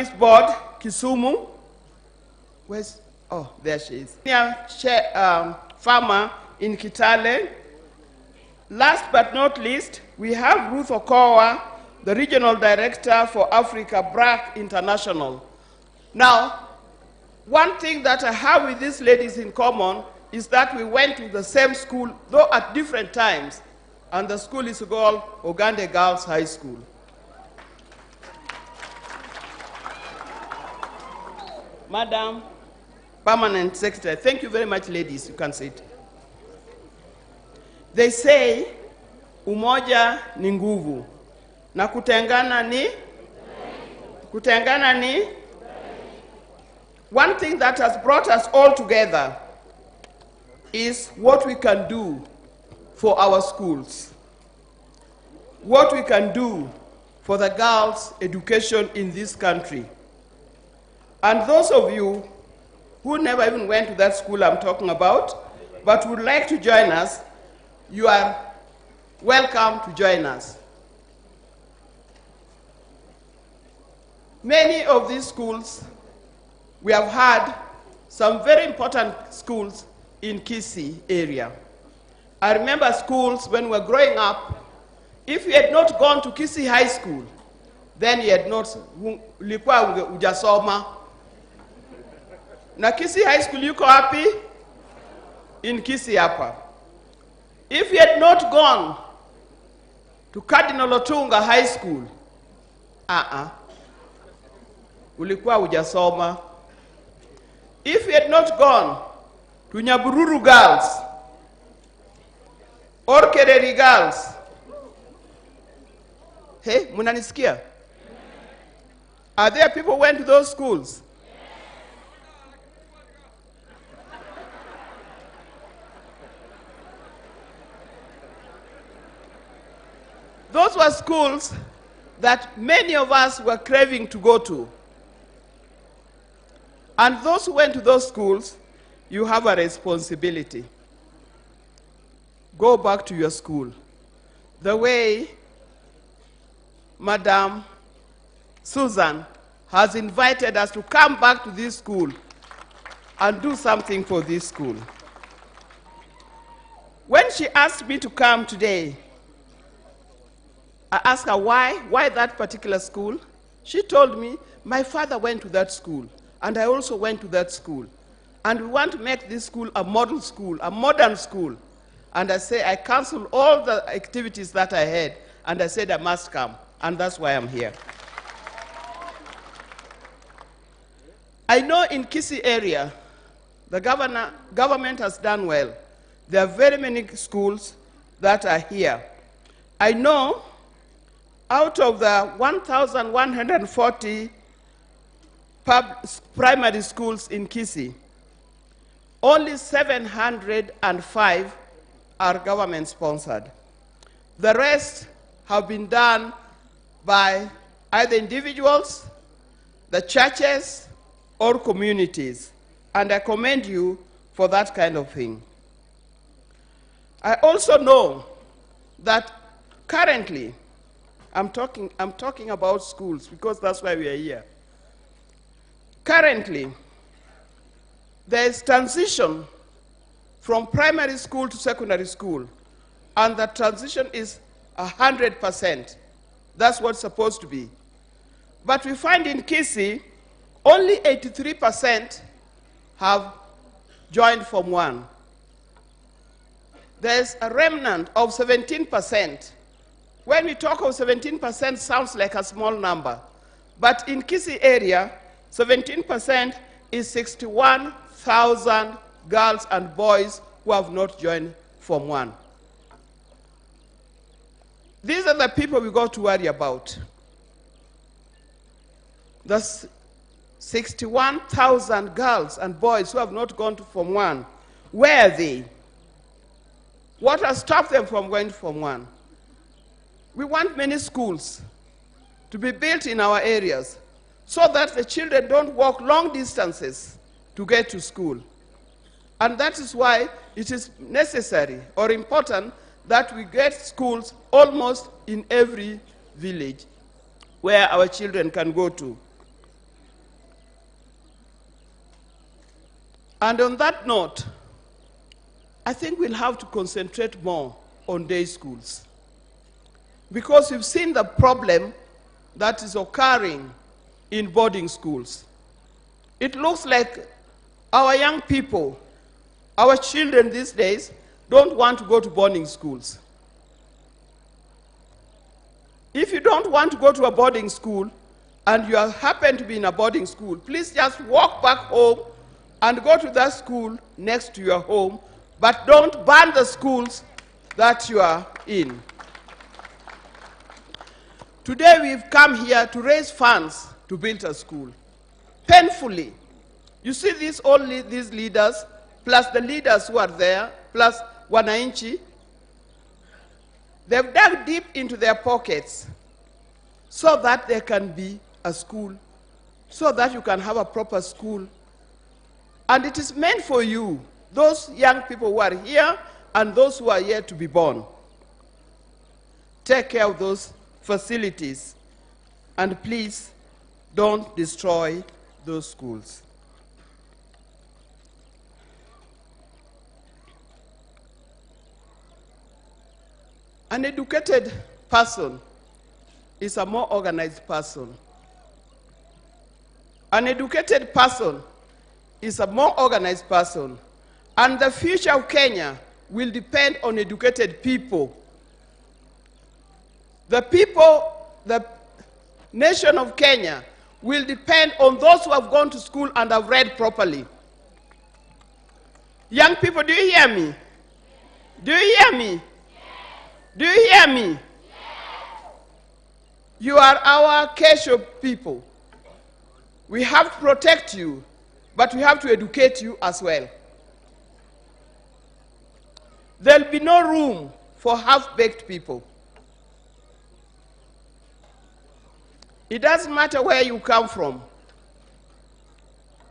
Board, Kisumu. Where's, oh, there she is. Farmer in Kitale. Last but not least, we have Ruth Okowa, the Regional Director for Africa, BRAC International. Now, one thing that I have with these ladies in common is that we went to the same school, though at different times, and the school is called Ogande Girls High School. Madam Permanent Secretary, thank you very much, ladies. You can sit. They say, umoja ni nguvu, na kutengana ni? Kutengana ni? One thing that has brought us all together is what we can do for our schools, what we can do for the girls' education in this country. And those of you who never even went to that school I'm talking about, but would like to join us, you are welcome to join us. Many of these schools, we have had some very important schools in Kisii area. I remember schools when we were growing up, if you had not gone to Kisii High School, then you had not, ulikuwa ujasoma. Na Kisii High School yuko wapi? In Kisii hapa. If you had not gone to Cardinal Otunga High School, ulikuwa ujasoma. If you had not gone to Nyabururu Girls or Kereri Girls, hey, munanisikia? Are there people who went to those schools? Those were schools that many of us were craving to go to. And those who went to those schools, you have a responsibility. Go back to your school. The way Madam Susan has invited us to come back to this school and do something for this school. When she asked me to come today, I asked her why that particular school. She told me, my father went to that school, and I also went to that school. And we want to make this school a model school, a modern school. And I say, I canceled all the activities that I had, and I said I must come, and that's why I'm here. I know in Kisii area, the government has done well. There are very many schools that are here. I know out of the 1,140 primary schools in Kisii, only 705 are government-sponsored. The rest have been done by either individuals, the churches, or communities, and I commend you for that kind of thing. I also know that currently, I'm talking about schools because that's why we are here. Currently, there is transition from primary school to secondary school, and the transition is 100%. That's what's supposed to be. But we find in Kisii, only 83% have joined Form 1. There's a remnant of 17%. When we talk of 17%, sounds like a small number. But in Kisii area, 17% is 61,000 girls and boys who have not joined Form 1. These are the people we got to worry about. The 61,000 girls and boys who have not gone to Form 1, where are they? What has stopped them from going to Form 1? We want many schools to be built in our areas so that the children don't walk long distances to get to school. And that is why it is necessary or important that we get schools almost in every village where our children can go to. And on that note, I think we'll have to concentrate more on day schools, because we've seen the problem that is occurring in boarding schools. It looks like our young people, our children these days, don't want to go to boarding schools. If you don't want to go to a boarding school and you happen to be in a boarding school, please just walk back home and go to that school next to your home, but don't ban the schools that you are in. Today we've come here to raise funds to build a school. Painfully, you see these leaders, plus the leaders who are there, plus Wananchi, they've dug deep into their pockets so that there can be a school, so that you can have a proper school. And it is meant for you, those young people who are here and those who are yet to be born. Take care of those facilities, and please don't destroy those schools. An educated person is a more organized person. An educated person is a more organized person. And the future of Kenya will depend on educated people. The nation of Kenya will depend on those who have gone to school and have read properly. Young people, do you hear me? Do you hear me? Do you hear me? You are our casual people. We have to protect you, but we have to educate you as well. There'll be no room for half-baked people. It doesn't matter where you come from.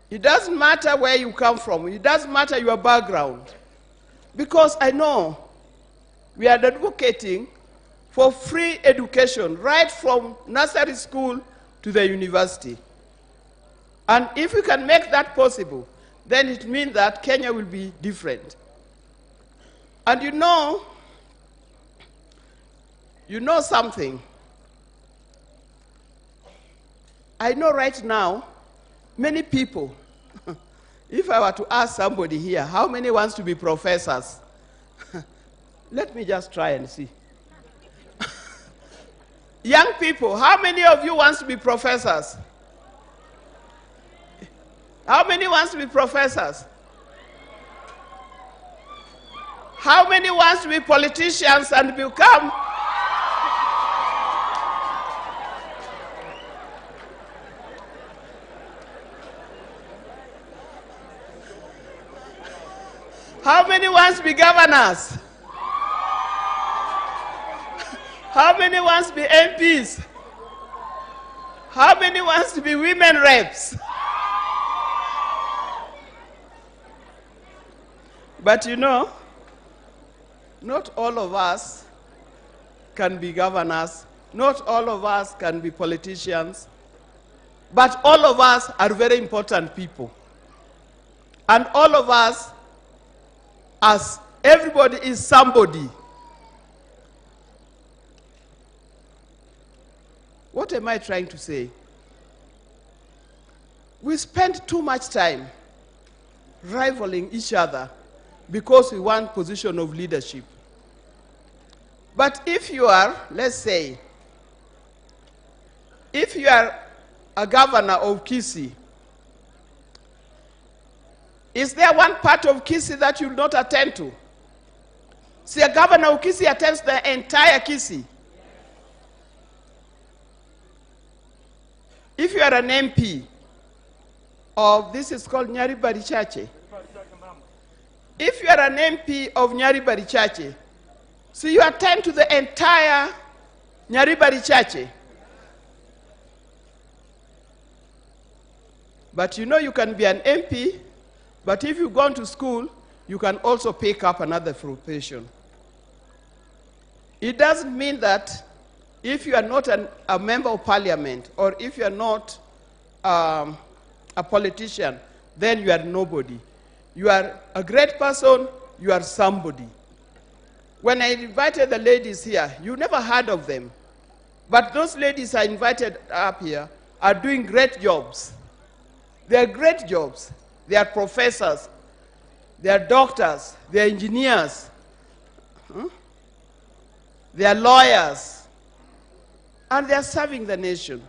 It doesn't matter where you come from. It doesn't matter your background. Because I know we are advocating for free education right from nursery school to the university. And if we can make that possible, then it means that Kenya will be different. And you know something. I know right now, many people, if I were to ask somebody here, how many wants to be professors? Let me just try and see. Young people, how many of you wants to be professors? How many wants to be professors? How many wants to be politicians and become? How many wants to be governors? How many wants to be MPs? How many wants to be women reps? But you know, not all of us can be governors. Not all of us can be politicians. But all of us are very important people. And all of us, as everybody is somebody. What am I trying to say? We spend too much time rivaling each other because we want position of leadership. But if you are, let's say, if you are a governor of Kisii, is there one part of Kisii that you will not attend to? See, a governor of Kisii attends the entire Kisii. If you are an MP of, this is called Mochache. If you are an MP of Mochache, so you attend to the entire Mochache. But you know you can be an MP, but if you've gone to school, you can also pick up another profession. It doesn't mean that if you are not a member of parliament, or if you are not a politician, then you are nobody. You are a great person, you are somebody. When I invited the ladies here, you never heard of them. But those ladies I invited up here are doing great jobs. They are great jobs. They are professors, they are doctors, they are engineers, they are lawyers, and they are serving the nation.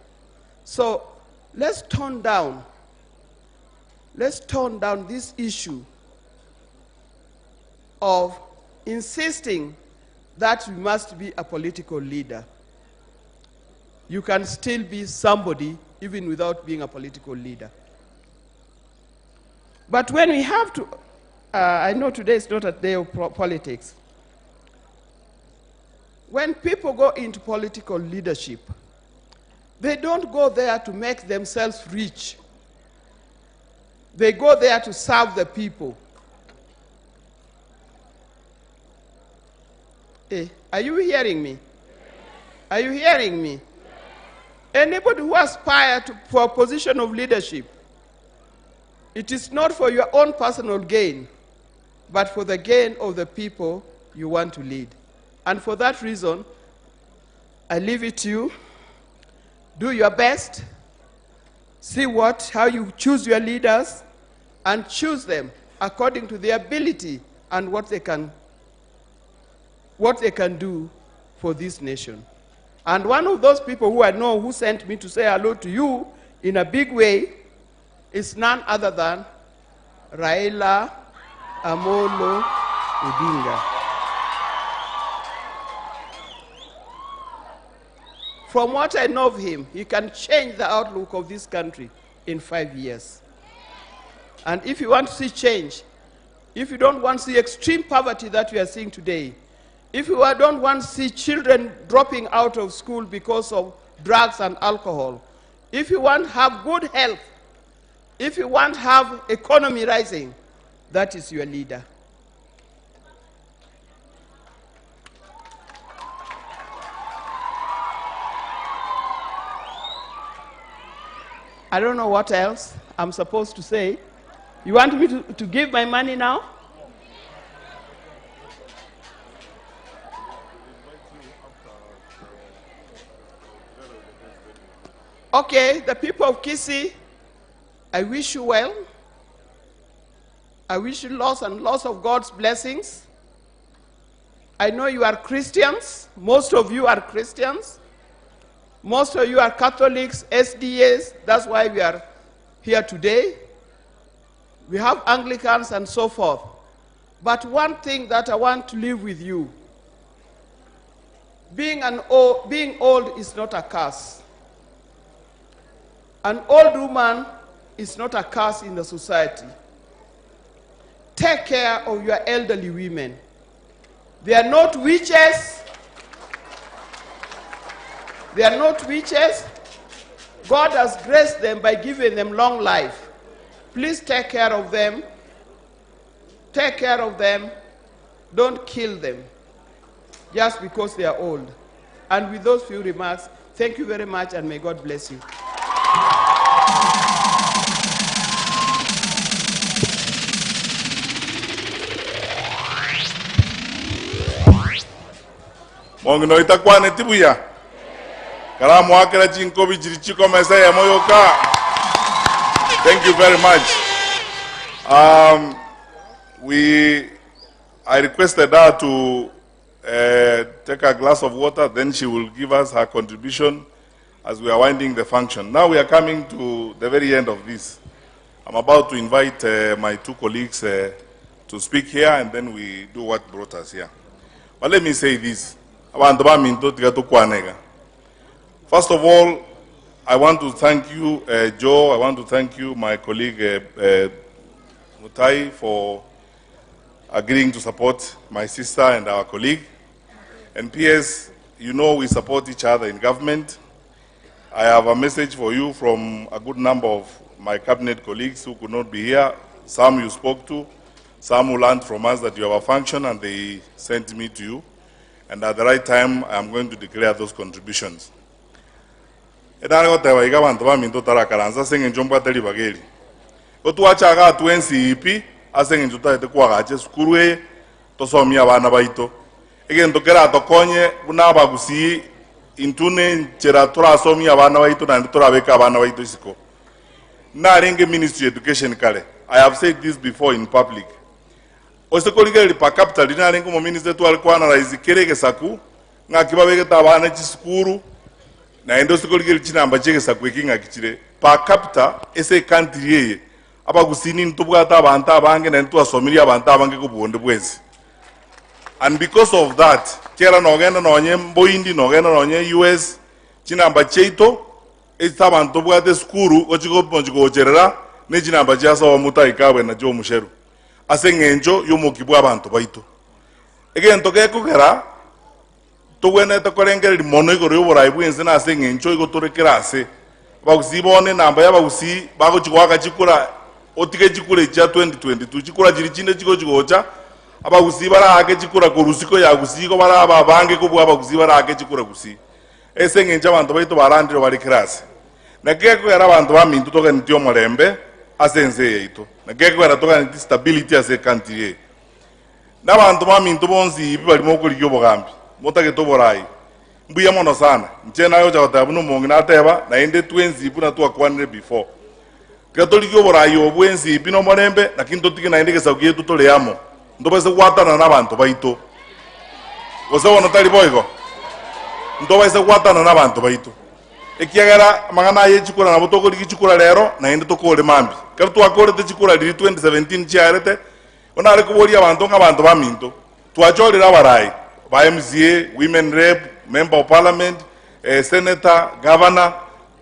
So let's tone down this issue of insisting that you must be a political leader. You can still be somebody even without being a political leader. But when we have to, I know today is not a day of politics. When people go into political leadership, they don't go there to make themselves rich. They go there to serve the people. Hey, are you hearing me? Are you hearing me? Anybody who aspires for a position of leadership, it is not for your own personal gain, but for the gain of the people you want to lead. And for that reason, I leave it to you. Do your best. See how you choose your leaders, and choose them according to their ability and what they can do for this nation. And one of those people who I know who sent me to say hello to you in a big way is none other than Raila Amolo Odinga. From what I know of him, he can change the outlook of this country in 5 years. And if you want to see change, if you don't want to see extreme poverty that we are seeing today, if you don't want to see children dropping out of school because of drugs and alcohol, if you want to have good health, if you want to have economy rising, that is your leader. I don't know what else I'm supposed to say. You want me to give my money now? Okay, the people of Kisii, I wish you well. I wish you lots and lots of God's blessings. I know you are Christians. Most of you are Christians. Most of you are Catholics, SDAs. That's why we are here today. We have Anglicans and so forth. But one thing that I want to leave with you, being old is not a curse. An old woman is not a curse in the society. Take care of your elderly women. They are not witches. They are not witches. God has graced them by giving them long life. Please take care of them. Take care of them. Don't kill them just because they are old. And with those few remarks, thank you very much and may God bless you. Mongino itakwane tibuya. Karamu akela chinko bichirichiko mesaya moyoka. Thank you very much. I requested her to take a glass of water, then she will give us her contribution as we are winding the function. Now we are coming to the very end of this. I'm about to invite my two colleagues to speak here, and then we do what brought us here. But let me say this. First of all, I want to thank you, Joe. I want to thank you, my colleague Mutai, for agreeing to support my sister and our colleague. And PS, you know we support each other in government. I have a message for you from a good number of my cabinet colleagues who could not be here. Some you spoke to, some who learned from us that you have a function and they sent me to you. And at the right time, I am going to declare those contributions. asengenjo taete kwagache sukuru eye tosomia abana baito egento kera tokonye buna abagusi intune nchera turasomia abana baito na turabeka abana baito isiko narenge Ministry Education kale. I have said this before in public. Osekoligeli pa capital narenge mo minister tu alikuwa analyze kerege saku ngakibabege tabana chisukuru na endo osekoligeli chinamba chege saku ekinga kichire pa capital ese country yeye abagusini ntubwata abantu abange na ntwasomiri abantu abange kubonde bwezi. And because of that, kera nogenda nonye mboindi nogenda nonye US chinamba cheito estabantu bwate skuru ochiko ponjiko cherera ne chinamba chaso omuta ikawe na jo musheru asengenjo yomukibwa abantu baito egento gekugera tugwene tokorengera limono igoro yoborai bwenze na asengenjo igotorekera ase bagusibone namba yabagusi bagochigwaka chikura otike chikure cha 2022 chikura chiri chinde chiko chigocha abagusi barake chikura kurusiko ya gusiko baraba bange kubwa abagusi barake chikura gusi esengenja abantu baito barandiro bari class nakeko era abantu bamintu toka ntio morembe asenze yeito nakeko era toka stability ase country n'abantu bamintu bonzi ibi bari mo kuri yobogambi motage toborai mbuya mono sana nche nayo chakota buno mongi nateba na ende twenzi buna twakwanire before katoliki yoborai obwenzi ibi no morembe nakinto tiki na ende kesaukie tutoleyamo ndobese kwatana n'abantu baito osabona tali boygo ndobese kwatana n'abantu baito ekiagera magana ye chikura na botoko chikura lero na ende tokole mambi kero twakole te chikura liri 2017 chiarete onare kubori abantu ngabantu baminto twachorera barai ba MCA women rep member of parliament senator governor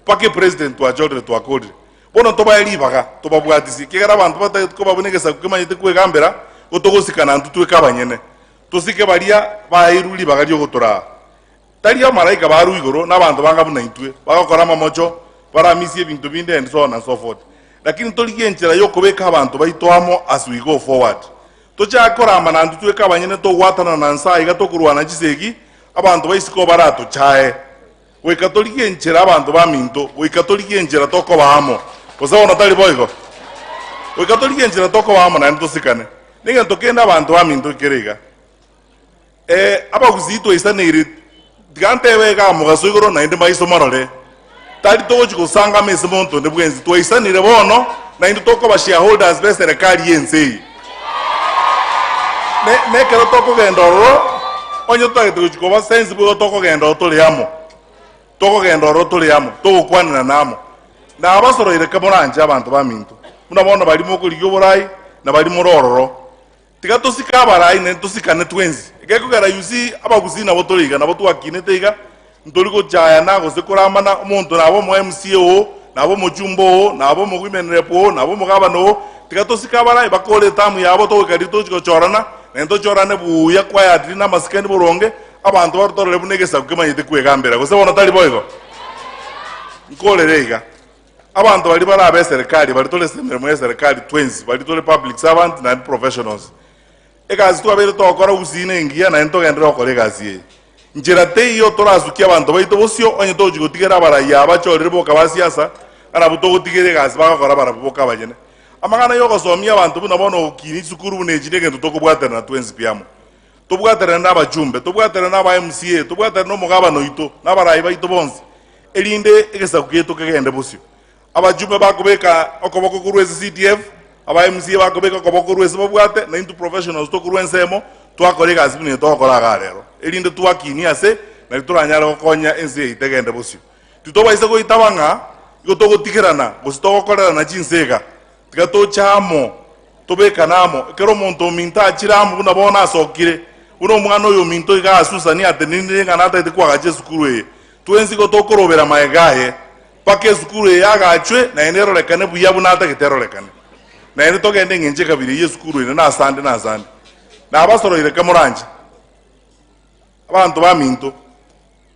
pake president twachorera twakole bono toba elibaga toba bwatisi kigera abantu batako babonegesa kukimanyite kwegambera otogosikana ntutwe kabanyene tosike baria bairuli bagalyo gotora taliya malaika baru igoro n'abantu banga bunaitwe bagakora mamocho baramisi ebintu binde and so on and so forth lakini toliye nchira yo kobeka abantu baitwamo as we go forward tochakora amana ntutwe kabanyene to watana na nsa igatokurwana chisegi abantu baisiko barato chae we katoliye nchira abantu baminto we katoliye nchira toko bamo osabona tali boygo we katoliye nchira toko bamo na ntosikane ninga tokenda abantu baminto kerega abaguzito isanire digante wega mugaso igoro na inde maiso marole tali tochi kusanga mesi monto ndebwenzi twisanire bono na inde toko ba shareholders be serikali yense ne kero toko gendoro onyo tochi ko ba sense bo toko gendoro toleyamo toko gendoro toleyamo toko kwanira namo na abasoro ire kamoranje abantu baminto muna bono bali mo kuli yoborai na bali morororo tigato sikabara ine tosikane twenzi ekeko gara yusi abagusina botoliga na botu akinetega ntoliko jaya nago sekoramana umuntu nabo mo MCO nabo mo jumbo nabo mo women rep nabo mo gabano tigato sikabara bakole tamu yabo to kadito chorana nento chorane buya kwa yadrina maskani boronge abantu barutore bunegesa kukemanyite kwegambera gose bona tali boygo nkole reiga abantu bali barabe serikali bali tole semere mo serikali twenzi bali tole public servant na professionals ekazi twabere tokora usine ngia na ento gendera okore gazi njira teyo torazukia abantu baito bosio onye toji gotigera baraya abachorere boka basiasa kana butogotigere gazi bagakora baraboka banyene amagana yoko somia abantu buna bono kini sukuru bunejine gendo tokobwatera na twenzi piamo tobwatera na abajumbe tobwatera na aba MCA tobwatera no mugaba noito na barayi baito bonzi elinde egesakukie tokegende bosio abajumbe bakobeka okoboko kurwezi CDF aba MCA bakobeka okoboko kurwezi babwate na into professionals tokurwensemo twakore gazi bune tokora garero elinde twakini ase na lituranyara okonya ense itegende bosio tutobaise ko itabanga gotogotikerana gositogokorera na chinsega tigato chamo tobeka namo kero monto minta chiramo buna bona asokire uno mwana oyo minto igasusa ni ateninde ngana ata itikwaga jesukuru ye twenzi gotokorobera maegaye pake sukuru yagachwe na enero lekane buya bunata kitero lekane na ene togende ngenje kabiri yesukuru ine na asande na abasoro ire kamoranje abantu baminto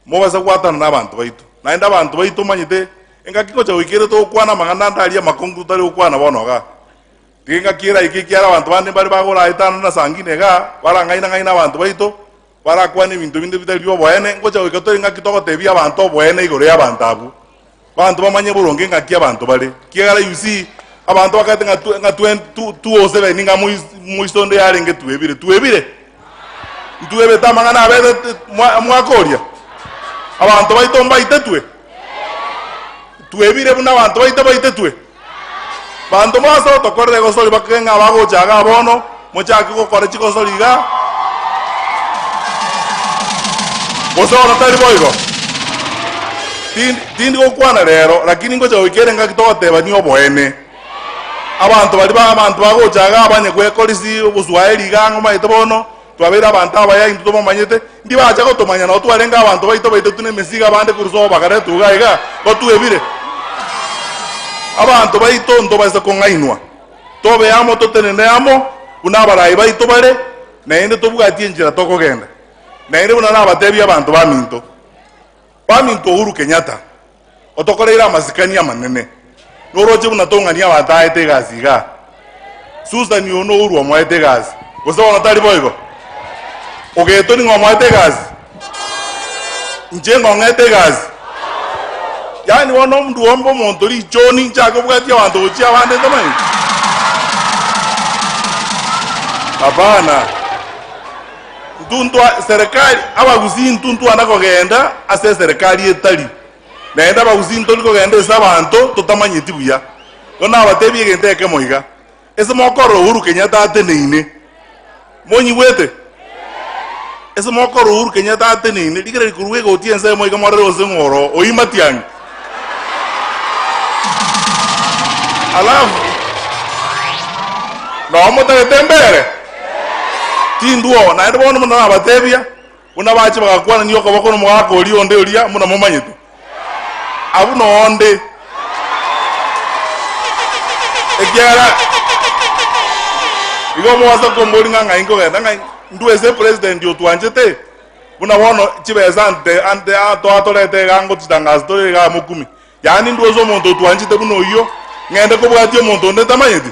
mobaza kwatana nabantu baito na enda abantu baito manyite engakiko cha wikere to kwana mangana ndali makongu tali ukwana bonoga tinga kira ikikiara abantu bane bali bagora itana na sangine ga barangaina abantu baito barakwane bintu binde bitali bwene ngocha wikato ingakitoko tebia abantu bwene igoro ya bantu abu bantu bamanye buronge ngaki abantu bale kiagala yusi abantu bakati nga 207 ninga muisonde yale nge tuebire tuebe tamangana abede mwakoria abantu baitomba itetwe tuebire buna abantu baitetwe bantu maso tokorre gosoli bakenga bagochaga bono Mochache gokora chikosoliga Bosona tari boigo tindi gokwana rero lakini ngoja wikere ngakitoteba niyo boene abantu bali ba abantu bagochaga abanye kwekolisi ubuswaeli gango maite bono twabera abantu abaya into bomanyete ndi bacha gotomanya no twarenga abantu baite tune mesiga bande kuruso bagare tugaiga gotuebire abantu baito ndo baza kongainwa tobe amo totenene amo unabarayi baito bare naende tobugati njira tokogenda naende buna nabatebi abantu baminto Uhuru Kenyatta otokoreira amasikania manene noroje buna tongania abantu aete gaziga Susan ni ono Uhuru amwaete gazi gosona tari boigo ogeto ni ngomwaete gazi njengo ngete gazi yani wono mndu ombo montori choni nchako bugati abantu uchi abande tamani Hapana Ntuntwa serikali abaguzi ntuntu anakogenda ase serikali etali naenda abaguzi ntuntu kogenda ese abantu tutamanyiti buya yona abatebi egenteke moiga ese mokoro Uhuru Kenyatta ateneine monyi wete ese mokoro Uhuru Kenyatta ateneine digere kuruwe goti ense moiga morero ose ngoro oyi Matiang'I alafu no motagitembere tinduo na ndo bono muna abatebia una bachi bagakwana niyo kobako no mwako oli onde olia muna momanyete abu no onde ekyara igo mwaza komboli nganga ingo genda nduweze president yo twanjete buna bono chibeza ante ato atolete gango titangazo tole ga mukumi yani nduwezo muntu twanjete buno iyo ngende kubwatyo muntu onde tamanyete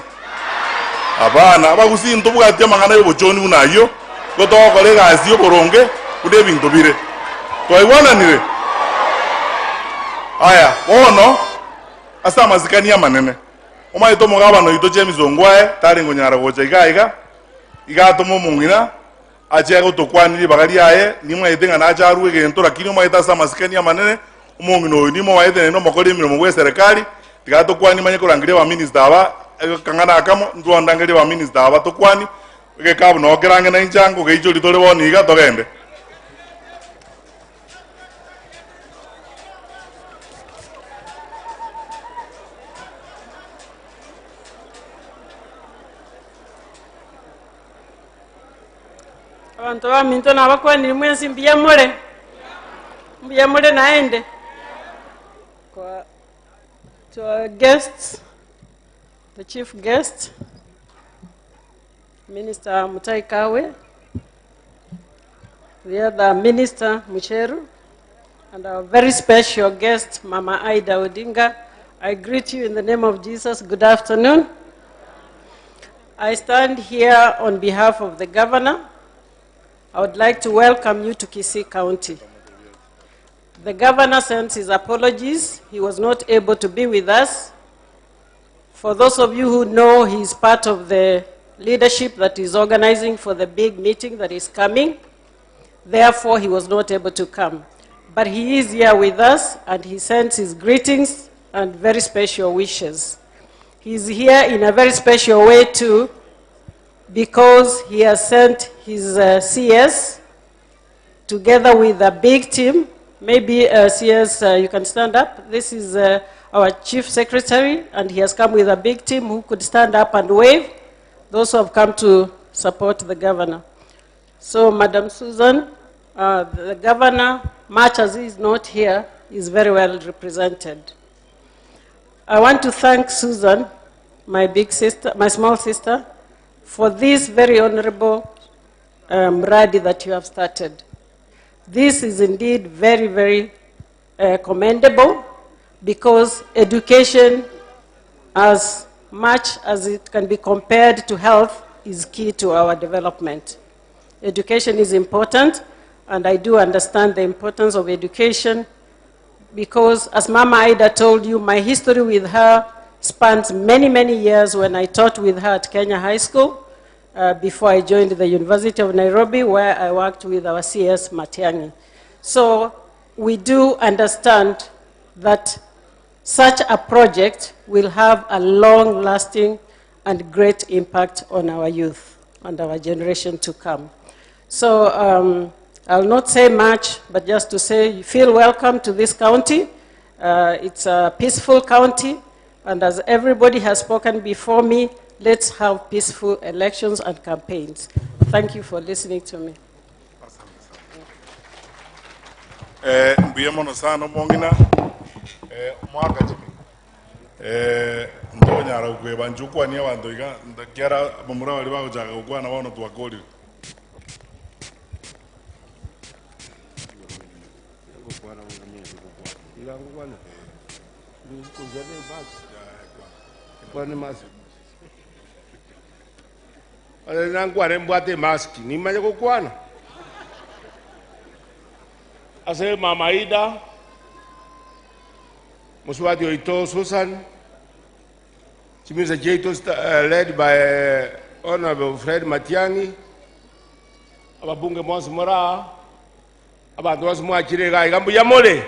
abana abagusi ntubugati amangana yobochoni unayo gotokore gazi yoboronge kude bintu bire twaibona nire aya ono asa mazikani ya manene omaito mugabano ito chemizongwae tari ngonyara gocha igato mumungina aje gotokwaniri bagari aye nimwe itenga na acharuwe gento lakini omaita asa mazikani ya manene umungino nimo waite no makori mirimo gwe serikali tigato kwani manye kurangiria wa minister aba kangana akamo nduandangere wa minister aba tokwani ge kabu no kerange na inchango ge ijo litore boniga togende abantu baminto nabakwani mwensi mbiyamure naende kwa to our guests, the chief guest, Minister Kagwe, the other Minister Gicheru, and our very special guest, Mama Ida Odinga. I greet you in the name of Jesus. Good afternoon. I stand here on behalf of the governor. I would like to welcome you to Kisii County. The governor sends his apologies. He was not able to be with us. For those of you who know, he is part of the leadership that is organizing for the big meeting that is coming. Therefore, he was not able to come. But he is here with us, and he sends his greetings and very special wishes. He is here in a very special way too, because he has sent his CS together with a big team. Maybe CS, you can stand up. This is our Chief Secretary, and he has come with a big team who could stand up and wave. Those who have come to support the governor. So, Madam Susan, the governor, much as he is not here, is very well represented. I want to thank Susan, my big sister, my small sister, for this very honorable rally that you have started. This is indeed very, very commendable, because education, as much as it can be compared to health, is key to our development. Education is important, and I do understand the importance of education, because as Mama Ida told you, my history with her spans many, many years when I taught with her at Kenya High School before I joined the University of Nairobi, where I worked with our CS Matiang'I. So we do understand that such a project will have a long-lasting and great impact on our youth and our generation to come. So I'll not say much, but just to say you feel welcome to this county. It's a peaceful county, and as everybody has spoken before me, let's have peaceful elections and campaigns. Thank you for listening to me. Ndonyara kwe banjukwa ni abantu kiara bamura bali bajaga ukwana bano twakoli nangware mbwate mask ni maje kokwana ase Mama Ida Muswati Oito Susan Chimiza Jaito led by Honorable Fred Matiang'I ababunge mwansi mora abantu wasu mwachirega igambu yamole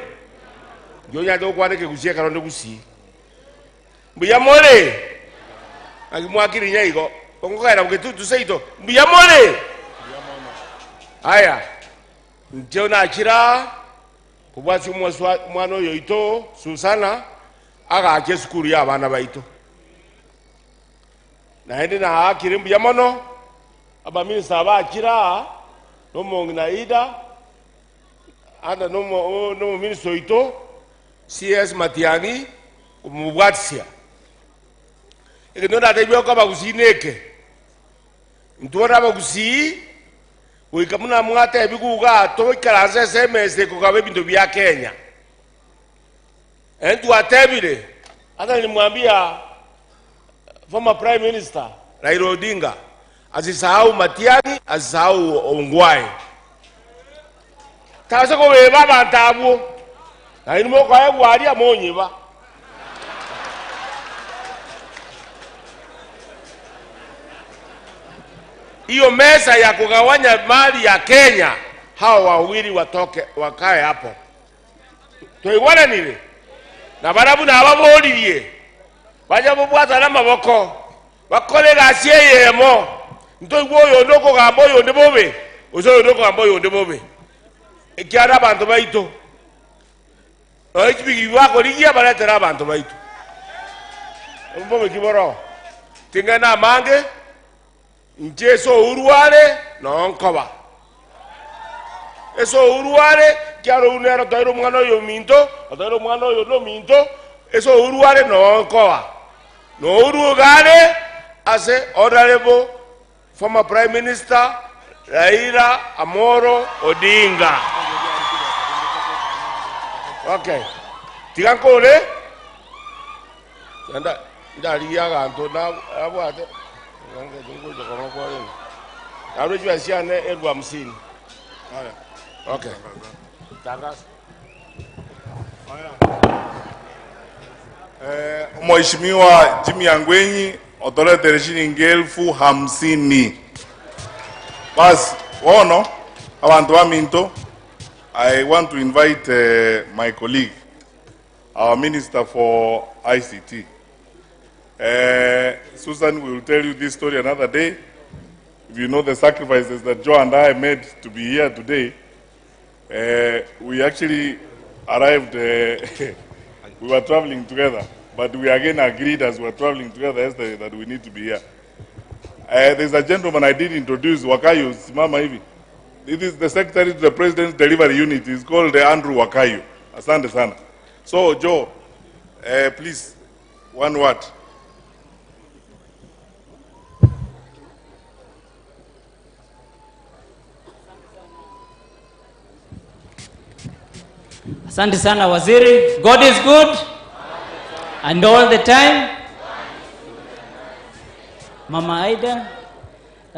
njonya to kwane ke kusieka ronde kusi mbuyamole akimwakiri nyaigo ongokaira kuketutu seito mbuyamole aya njona achira kubwasi mwana oyo ito Susana aga akesukuru ya abana baito na hindi na akirimbu ya mono aba minista abakira no mongina ida anda no ministro ito CS Matiang'I kumubwatsia ikinonda tebyo kwa bagusineke ntuora bagusi wikamuna mwate biguga to karanze SMS ko kabe bintu bya Kenya entu atebire hata nilimwambia former prime minister Raila Odinga asisahau Matiang'I asisahau Ongwae taza ko beba bantabu na inimo kwa gwari amonyiba hiyo meza ya kugawanya mali ya Kenya hao wawili watoke wakae hapo toiwana nile na barabu na ababolirie baje bubwata na maboko bakole gasie yemo ntoiwoyo ndoko gamboyo ndebobe ozo ndoko gamboyo ndebobe ekyara abantu baito oichibigi wako ligia baletera abantu baito mbobe kiboro tingana mange njeso uruwale nonkoba eso uruwale kyaro unero tairo mwana yo minto tairo mwana yo no minto eso uruwale nonkoba no urugale ase honorable former prime minister Raila Amolo Odinga. Okay, tigankole anda ndali yaga anto na abwate nganga dungo kama kwa yini arujwa asiane elwa 50. Okay, tangazo Mheshimiwa Matiang'I otorete shilingi 50,000. Bas wono abantu wa Minto, I want to invite my colleague, our Minister for ICT. Susan will tell you this story another day. If you know the sacrifices that Joe and I made to be here today, we actually arrived, we were traveling together, but we again agreed as we were traveling together yesterday that we need to be here. There's a gentleman I did introduce, Wakayo, Simama Hivi. This is the secretary to the President's Delivery Unit. He's called Andrew Wakayo. Asante sana. So, Joe, please, one word. Asante sana waziri. God is good and all the time. Mama Aida,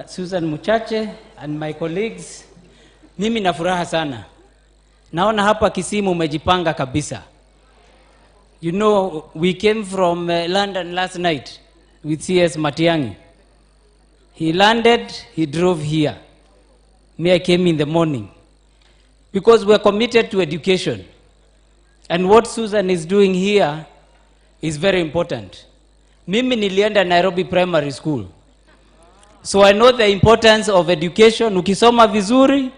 Susan Mochache and my colleagues, mimi na furaha sana. Naona hapa Kisii umejipanga kabisa. You know, we came from London last night with CS Matiang'I. He landed, he drove here. Me, I came in the morning. Because we're committed to education. And what Susan is doing here is very important. Mimi nilienda Nairobi Primary School. So I know the importance of education. Ukisoma vizuri,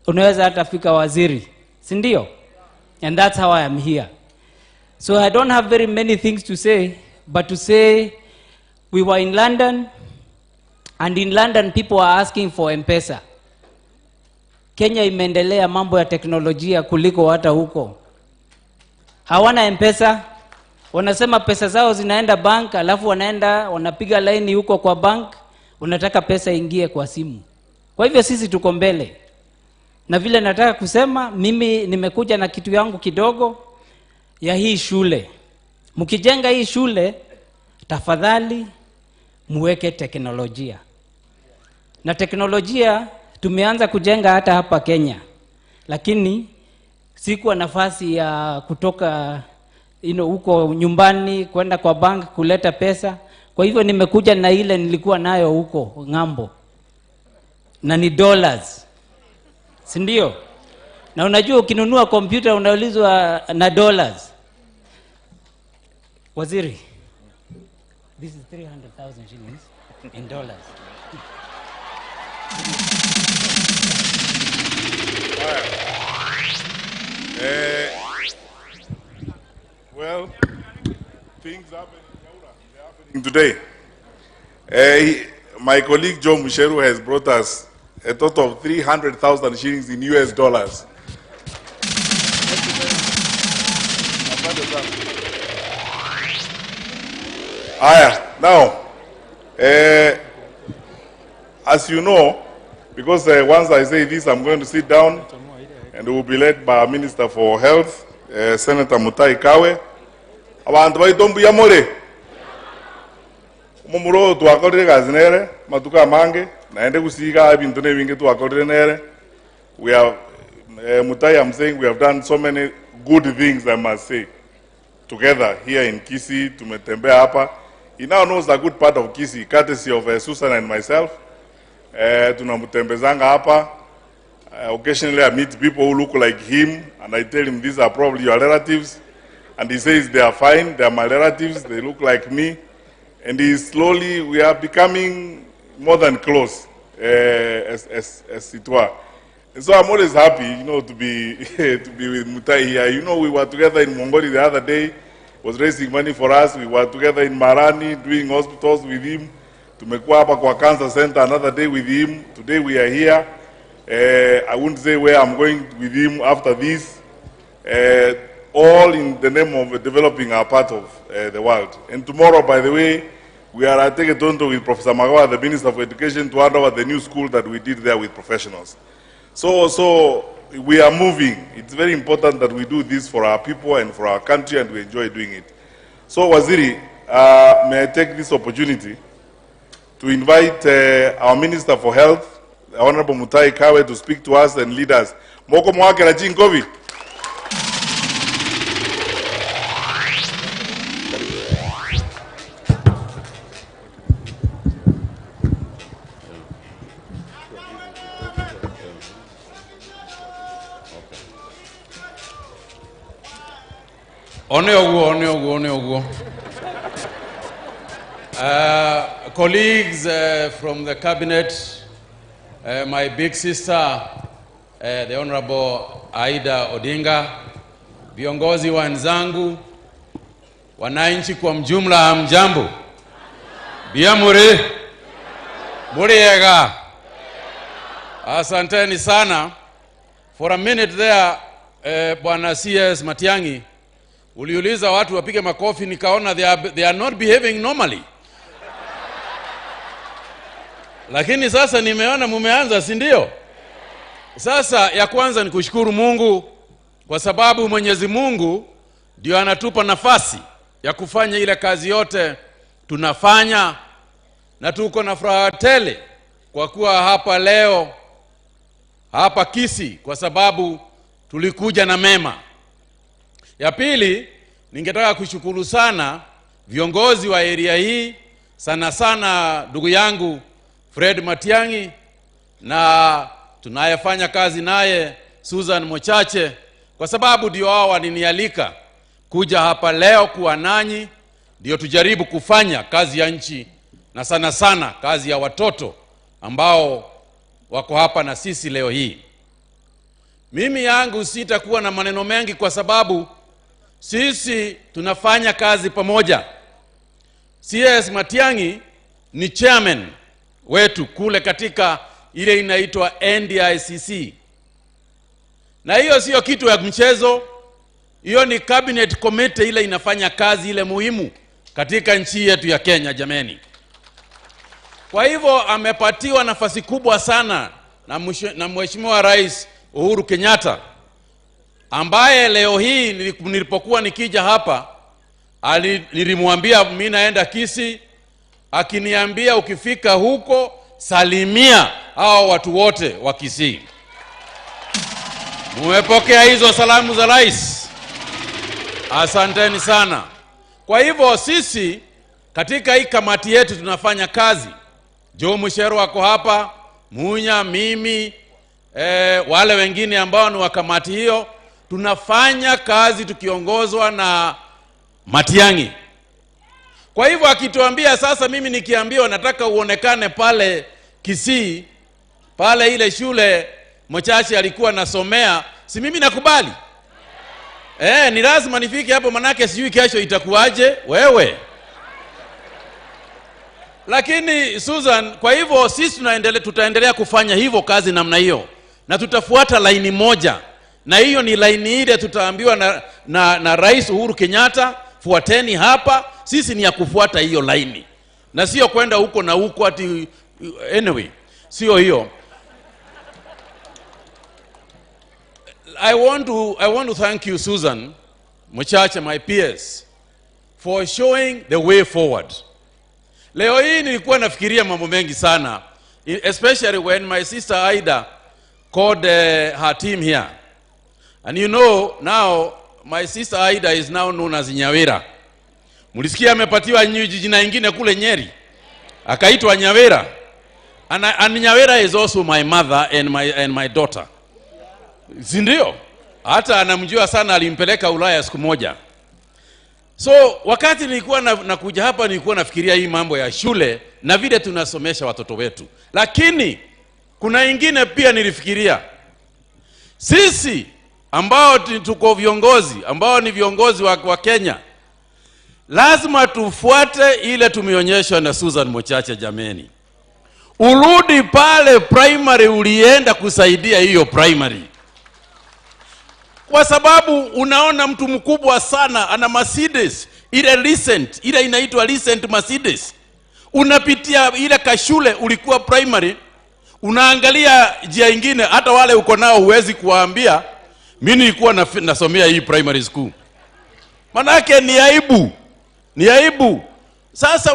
unaweza hata fika waziri. Sindio? And that's how I am here. So I don't have very many things to say, but to say we were in London, and in London people are asking for M-Pesa. Kenya imeendelea mambo ya teknolojia kuliko hata huko. Hawana M-Pesa, wanasema pesa zao zinaenda bank, alafu wanapiga line huko kwa bank, unataka pesa ingie kwa simu. Kwa hivyo sisi tuko mbele. Na vile nataka kusema, mimi nimekuja na kitu yangu kidogo ya hii shule. Mkijenga hii shule, tafadhali muweke teknolojia. Na teknolojia tumeanza kujenga hata hapa Kenya. Lakini sikuwa nafasi ya kutoka huko nyumbani kwenda kwa bank kuleta pesa. Kwa hivyo nimekuja na ile nilikuwa nayo huko ngambo. Na ni dollars. Si ndio? Na unajua ukinunua kompyuta unaulizwa na dollars. Waziri, this is 300,000 shillings in dollars. Well, things happen in Nyaura. They're happening today. My colleague Joe Gicheru has brought us a total of 300,000 shillings in US dollars. Now, as you know, because once I say this, I'm going to sit down and it will be led by our Minister for Health, Senator Kagwe. Abantu baitombu ya more. Mumuro tuakorire gazinere, matuka mange, naende kusiga ibintu nebinge tuakorire nere. We have, Mutai, I'm saying we have done so many good things, I must say, together here in Kisii, tumetembea hapa. He now knows a good part of Kisii, courtesy of Susan and myself. Tunamutembezanga hapa. Occasionally I meet people who look like him, and I tell him these are probably your relatives. And he says they are fine, they are my relatives, they look like me. And we are becoming more than close, as it were. And so I'm always happy, to be with Mutai here. We were together in Mongoli the other day, was raising money for us. We were together in Marani, doing hospitals with him. Tumekuwa hapa kwa Cancer Center another day with him. Today we are here. I wouldn't say where I'm going with him after this. All in the name of developing our part of the world. And tomorrow, by the way, we are at Ekeunti with Professor Magawa, the Minister of Education, to hand over the new school that we did there with professionals. So we are moving. It's very important that we do this for our people and for our country, and we enjoy doing it. So, Waziri, may I take this opportunity to invite our Minister for Health, the Honorable Mutai Kagwe, to speak to us and lead us. Moko mwake na chinkovi. Colleagues from the cabinet, my big sister, the Honorable Aida Odinga, viongozi wenzangu, wananchi kwa mjumla, hamjambo? Biamuri? Muriega? Asanteni sana. For a minute there, Bwana CS Matiang'I, uliuliza watu wapige makofi, nikaona they are not behaving normally. Lakini sasa nimeona mumeanza, si ndio? Sasa ya kwanza ni kushukuru Mungu, kwa sababu Mwenyezi Mungu ndio anatupa nafasi ya kufanya ile kazi yote tunafanya, na tuko na furaha tele kwa kuwa hapa leo hapa Kisii, kwa sababu tulikuja na mema. Ya pili ningetaka kushukuru sana viongozi wa area hii, sana sana ndugu yangu Fred Matiang'I na tunayefanya kazi naye Susan Mochache, kwa sababu ndio wao walinialika kuja hapa leo kuwa nanyi, ndio tujaribu kufanya kazi ya nchi na sana sana kazi ya watoto ambao wako hapa na sisi leo hii. Mimi yangu sitakuwa na maneno mengi kwa sababu sisi tunafanya kazi pamoja. CS Matiang'I ni chairman wetu kule katika ile inaitwa NDICC. Na hiyo sio kitu ya mchezo. Hiyo ni cabinet committee ile inafanya kazi ile muhimu katika nchi yetu ya Kenya jameni. Kwa hivyo amepatiwa nafasi kubwa sana na Mheshimiwa Rais Uhuru Kenyatta, ambaye leo hii nilipokuwa nikija hapa nilimwambia mimi naenda Kisii, akiniambia ukifika huko salimia hao watu wote wa Kisii. Mmepokea hizo salamu za rais? Asanteni sana. Kwa hivyo sisi katika hii kamati yetu tunafanya kazi. Gicheru wako hapa, Munya, mimi, wale wengine ambao ni wa kamati hiyo, tunafanya kazi tukiongozwa na Matiang'I. Kwa hivyo akituambia sasa, mimi nikiambiwa nataka uonekane pale Kisii, pale ile shule Mochache alikuwa nasomea, si mimi nakubali? Ni lazima nifike hapo, manake sijui kesho itakuwaje wewe. Lakini Susan, kwa hivyo sisi tutaendelea kufanya hivyo kazi namna hiyo, na tutafuata laini moja, na hiyo ni laini ile tutaambiwa na Rais Uhuru Kenyatta, fuateni hapa. Sisi ni ya kufuata hiyo laini na sio kwenda huko na huko ati anyway, sio hiyo. I want to thank you, Susan Mochache, my peers, for showing the way forward. Leo hii nilikuwa nafikiria mambo mengi sana, especially when my sister Aida called her team here. And you know, now my sister Aida is now known as Nyaura. Mulisikia amepatiwa jina ingine kule Nyeri, akaitwa Nyaura. And Nyaura is also my mother and my daughter. Sindio? Hata anamjua sana, alimpeleka Ulaya siku moja. So wakati nilikuwa nakuja hapa, nilikuwa nafikiria hii mambo ya shule na vile tunasomesha watoto wetu. Lakini kuna ingine pia nilifikiria. Sisi ambao tuko viongozi, ambao ni viongozi wa Kenya, lazima tufuate ile tumeonyeshwa na Susan Mochache jameni. Urudi pale primary ulienda kusaidia hiyo primary. Kwa sababu unaona mtu mkubwa sana ana Mercedes, ile inaitwa recent Mercedes. Unapitia ile kashule ulikuwa primary, unaangalia njia nyingine, hata wale uko nao huwezi kuwaambia mimi nilikuwa nasomea hii primary school. Manake ni aibu. Ni aibu. Sasa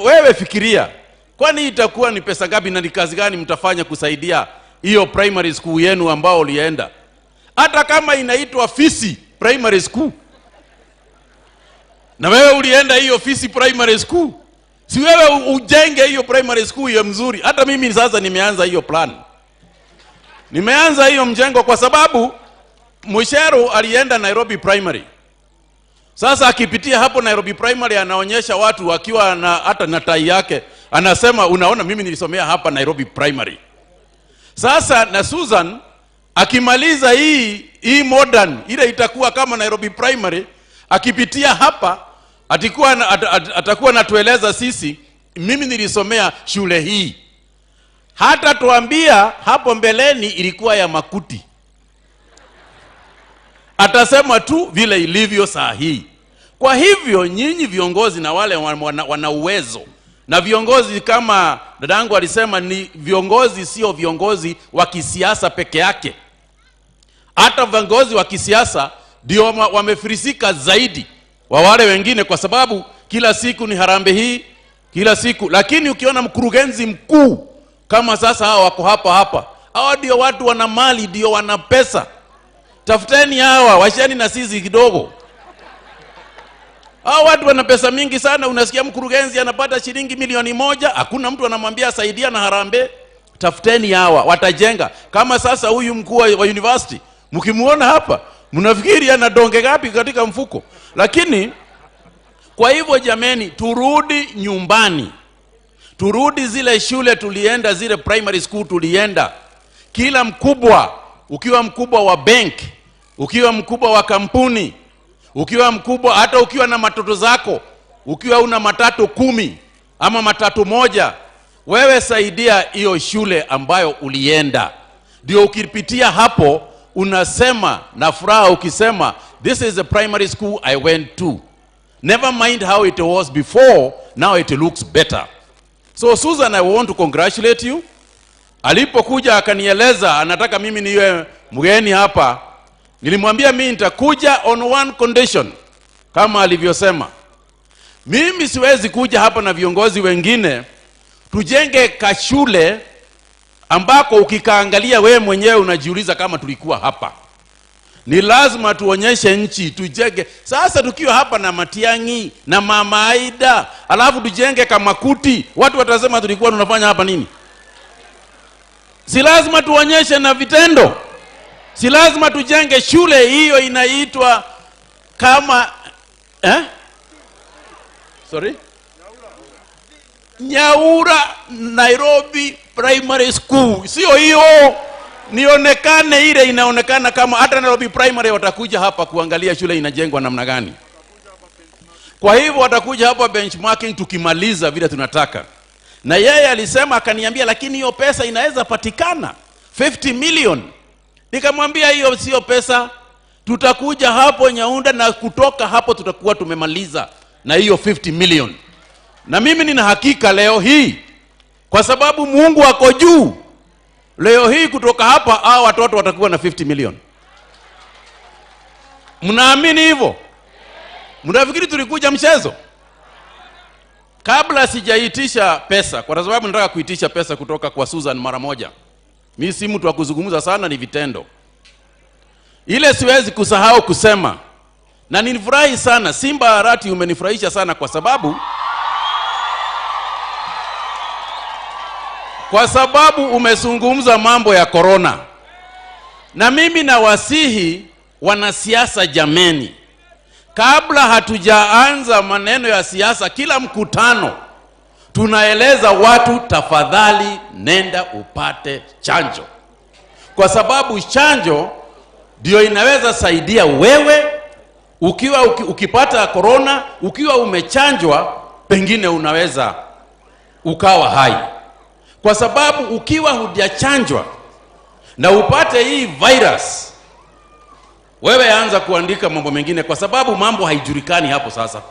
wewe fikiria, kwani itakuwa ni pesa ngapi na ni kazi gani mtafanya kusaidia hiyo primary school yenu ambao ulienda? Hata kama inaitwa Kisii Primary School, na wewe ulienda hiyo Kisii Primary School, si wewe ujenge hiyo primary school ya mzuri? Hata mimi sasa nimeanza hiyo plan, nimeanza hiyo mjengo, kwa sababu Gicheru alienda Nairobi Primary. Sasa akipitia hapo Nairobi Primary, anaonyesha watu wakiwa hata na tai yake, anasema unaona mimi nilisomea hapa Nairobi Primary. Sasa na Susan akimaliza hii modern ile itakuwa kama Nairobi Primary, akipitia hapa atakuwa natueleza sisi mimi nilisomea shule hii. Hata tuambia hapo mbeleni ilikuwa ya makuti, atasema tu vile ilivyo saa hii. Kwa hivyo nyinyi viongozi na wale wana uwezo, na viongozi kama dadangu alisema ni viongozi, sio viongozi wa kisiasa peke yake. Hata viongozi wa kisiasa ndio wamefirisika zaidi wa wale wengine, kwa sababu kila siku ni harambe hii, kila siku. Lakini ukiona mkurugenzi mkuu kama sasa hao wako hapa, hao ndio watu wana mali, ndio wana pesa. Tafuteni hawa, washeni na sisi kidogo. Hao watu wana pesa mingi sana. Unasikia mkurugenzi anapata shilingi milioni 1, hakuna mtu anamwambia saidia na harambee. Tafuteni hawa, watajenga. Kama sasa huyu mkuu wa university, mkimuona hapa, mnafikiri ana donge gapi katika mfuko? Lakini kwa hivyo jameni, turudi nyumbani. Turudi zile shule tulienda, zile primary school tulienda. Kila mkubwa, ukiwa mkubwa wa bank, ukiwa mkubwa wa kampuni, ukiwa mkubwa hata ukiwa na matoto zako, ukiwa una matatu 10 ama matatu 1, wewe saidia hiyo shule ambayo ulienda. Ndio ukipitia hapo unasema na furaha ukisema, this is the primary school I went to. Never mind how it was before, now it looks better. So Susan, I want to congratulate you. Alipokuja akanieleza anataka mimi niwe mgeni hapa, nilimwambia mimi nitakuja on one condition, kama alivyosema. Mimi siwezi kuja hapa na viongozi wengine tujenge kashule ambako ukikaangalia wewe mwenyewe unajiuliza kama tulikuwa hapa. Ni lazima tuonyeshe nchi, tujenge. Sasa tukiwa hapa na Matiang'I na Mama Aida, alafu tujenge kama Kuti, watu watasema tulikuwa tunafanya hapa nini? Si lazima tuonyeshe na vitendo. Si lazima tujenge shule hiyo inaitwa kama Nyaura Nairobi Primary School. Sio hiyo. Nionekane ile inaonekana kama hata Nairobi Primary watakuja hapa kuangalia shule inajengwa namna gani. Kwa hivyo watakuja hapa benchmarking tukimaliza vile tunataka. Na yeye alisema akaniambia, lakini hiyo pesa inaweza patikana 50 million. Nikamwambia hiyo sio pesa. Tutakuja hapo Nyaunda na kutoka hapo tutakuwa tumemaliza na hiyo 50 million. Na mimi nina hakika leo hii, kwa sababu Mungu ako juu, leo hii kutoka hapa hao watoto watakuwa na 50 million. Mnaamini hivyo? Mnafikiri tulikuja mchezo? Kabla sijaitisha pesa, kwa sababu nataka kuitisha pesa kutoka kwa Susan mara moja. Mimi si mtu wa kuzungumza sana, ni vitendo. Ile siwezi kusahau kusema, na nilifurahi sana, Simba Arati umenifurahisha sana kwa sababu umezungumza mambo ya corona. Na mimi nawasihi wanasiasa jameni, kabla hatujaanza maneno ya siasa, kila mkutano tunaeleza watu, tafadhali nenda upate chanjo. Kwa sababu chanjo ndio inaweza saidia wewe ukipata corona, ukiwa umechanjwa pengine unaweza ukawa hai. Kwa sababu ukiwa hujachanjwa na upate hii virus, wewe anza kuandika mambo mengine, kwa sababu mambo haijulikani hapo sasa.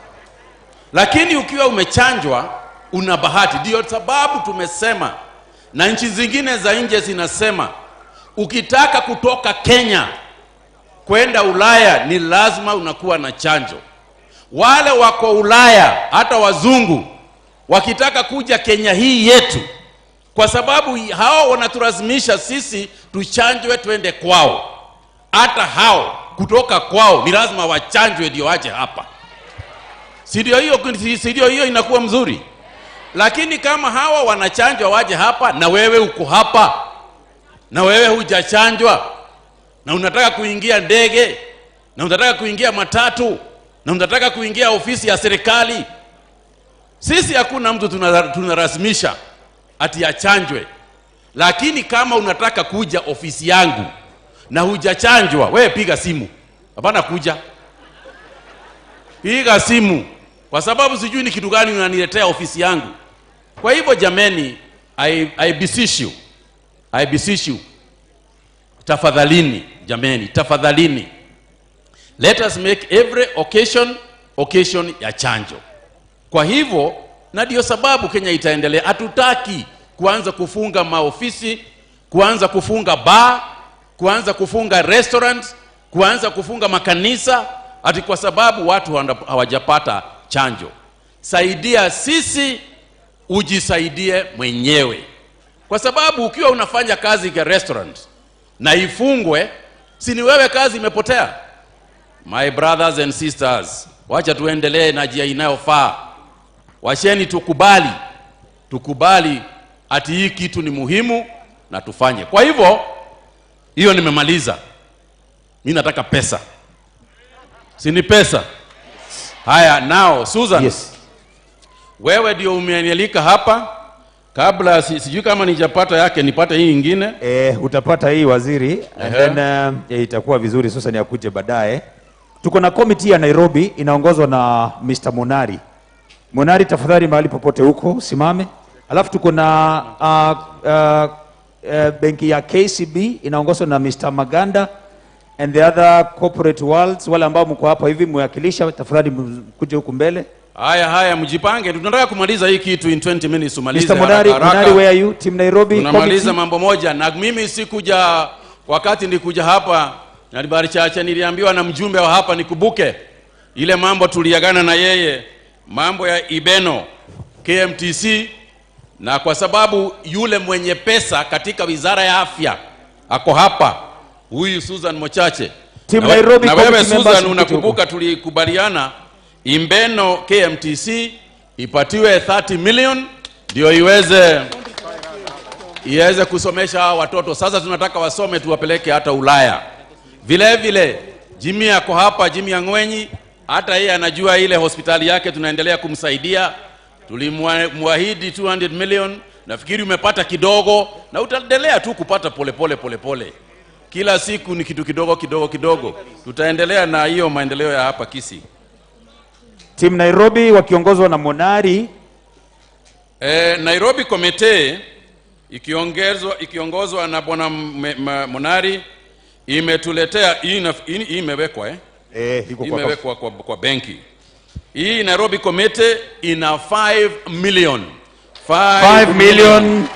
Lakini ukiwa umechanjwa una bahati. Ndio sababu tumesema, na nchi zingine za nje zinasema, ukitaka kutoka Kenya kwenda Ulaya ni lazima unakuwa na chanjo. Wale wako Ulaya, hata wazungu, wakitaka kuja Kenya hii yetu, kwa sababu hao wanatulazimisha sisi tuchanjwe twende kwao, hata hao kutoka kwao ni lazima wachanjwe ndio waje hapa. Si ndio hiyo inakuwa mzuri? Lakini kama hawa wanachanjwa waje hapa na wewe uko hapa na wewe hujachanjwa na unataka kuingia ndege na unataka kuingia matatu na unataka kuingia ofisi ya serikali, sisi hakuna mtu tunarasimisha ati achanjwe. Lakini kama unataka kuja ofisi yangu na hujachanjwa, wewe piga simu. Hapana kuja. Piga simu, kwa sababu sijui ni kitu gani unaniletea ofisi yangu. Kwa hivyo jameni, I beseech you, tafadhalini jameni, tafadhalini, let us make every occasion ya chanjo. Kwa hivyo, na ndio sababu Kenya itaendelea. Hatutaki kuanza kufunga maofisi, kuanza kufunga bar, kuanza kufunga restaurants, kuanza kufunga makanisa, ati kwa sababu watu hawajapata chanjo. Saidia sisi, ujisaidie mwenyewe. Kwa sababu ukiwa unafanya kazi kwa restaurant na ifungwe, si ni wewe kazi imepotea? My brothers and sisters, Wacha tuendelee na njia inayofaa. Washeni tukubali ati hii kitu ni muhimu na tufanye. Kwa hivyo hiyo nimemaliza. Mimi nataka pesa. Si ni pesa? Haya, now Susan. Yes. Wewe ndio umenialika hapa. Kabla sijui kama nijapata yake nipate hii nyingine. Utapata hii waziri and then itakuwa vizuri Susan yakuje baadaye. Tuko na committee ya Nairobi inaongozwa na Mr. Monari. Monari, tafadhali mahali popote huko usimame. Alafu tuko na benki ya KCB inaongozwa na Mr. Maganda and the other corporate worlds. Wale ambao mko hapa hivi mwakilisha, tafadhali mkuje huku mbele. Haya mjipange, tunataka kumaliza hii kitu in 20 minutes umalize. Mr. Monari, where are you? Team Nairobi. Tunamaliza mambo moja, na mimi sikuja wakati nilikuja hapa na Libari Chacha niliambiwa na mjumbe wa hapa nikubuke ile mambo tuliagana na yeye, mambo ya Ibeno KMTC, na kwa sababu yule mwenye pesa katika wizara ya afya ako hapa, huyu Susan Mochache. Team Nairobi, na wewe Susan unakumbuka tulikubaliana Imbeno KMTC ipatiwe 30 million ndio iweze kusomesha watoto. Sasa tunataka wasome tuwapeleke hata Ulaya. Vile vile Jimmy yako hapa, Jimmy Ang'wenyi, hata yeye anajua ile hospitali yake tunaendelea kumsaidia. Tulimwahidi 200 million, nafikiri umepata kidogo na utaendelea tu kupata pole. Kila siku ni kitu kidogo. Tutaendelea na hiyo maendeleo ya hapa Kisii. Team Nairobi wakiongozwa na Monari. Nairobi Committee ikiongozwa na bwana Monari imetuletea hii imewekwa imewekwa kwa benki. Hii Nairobi Committee ina 5 million. 5 million.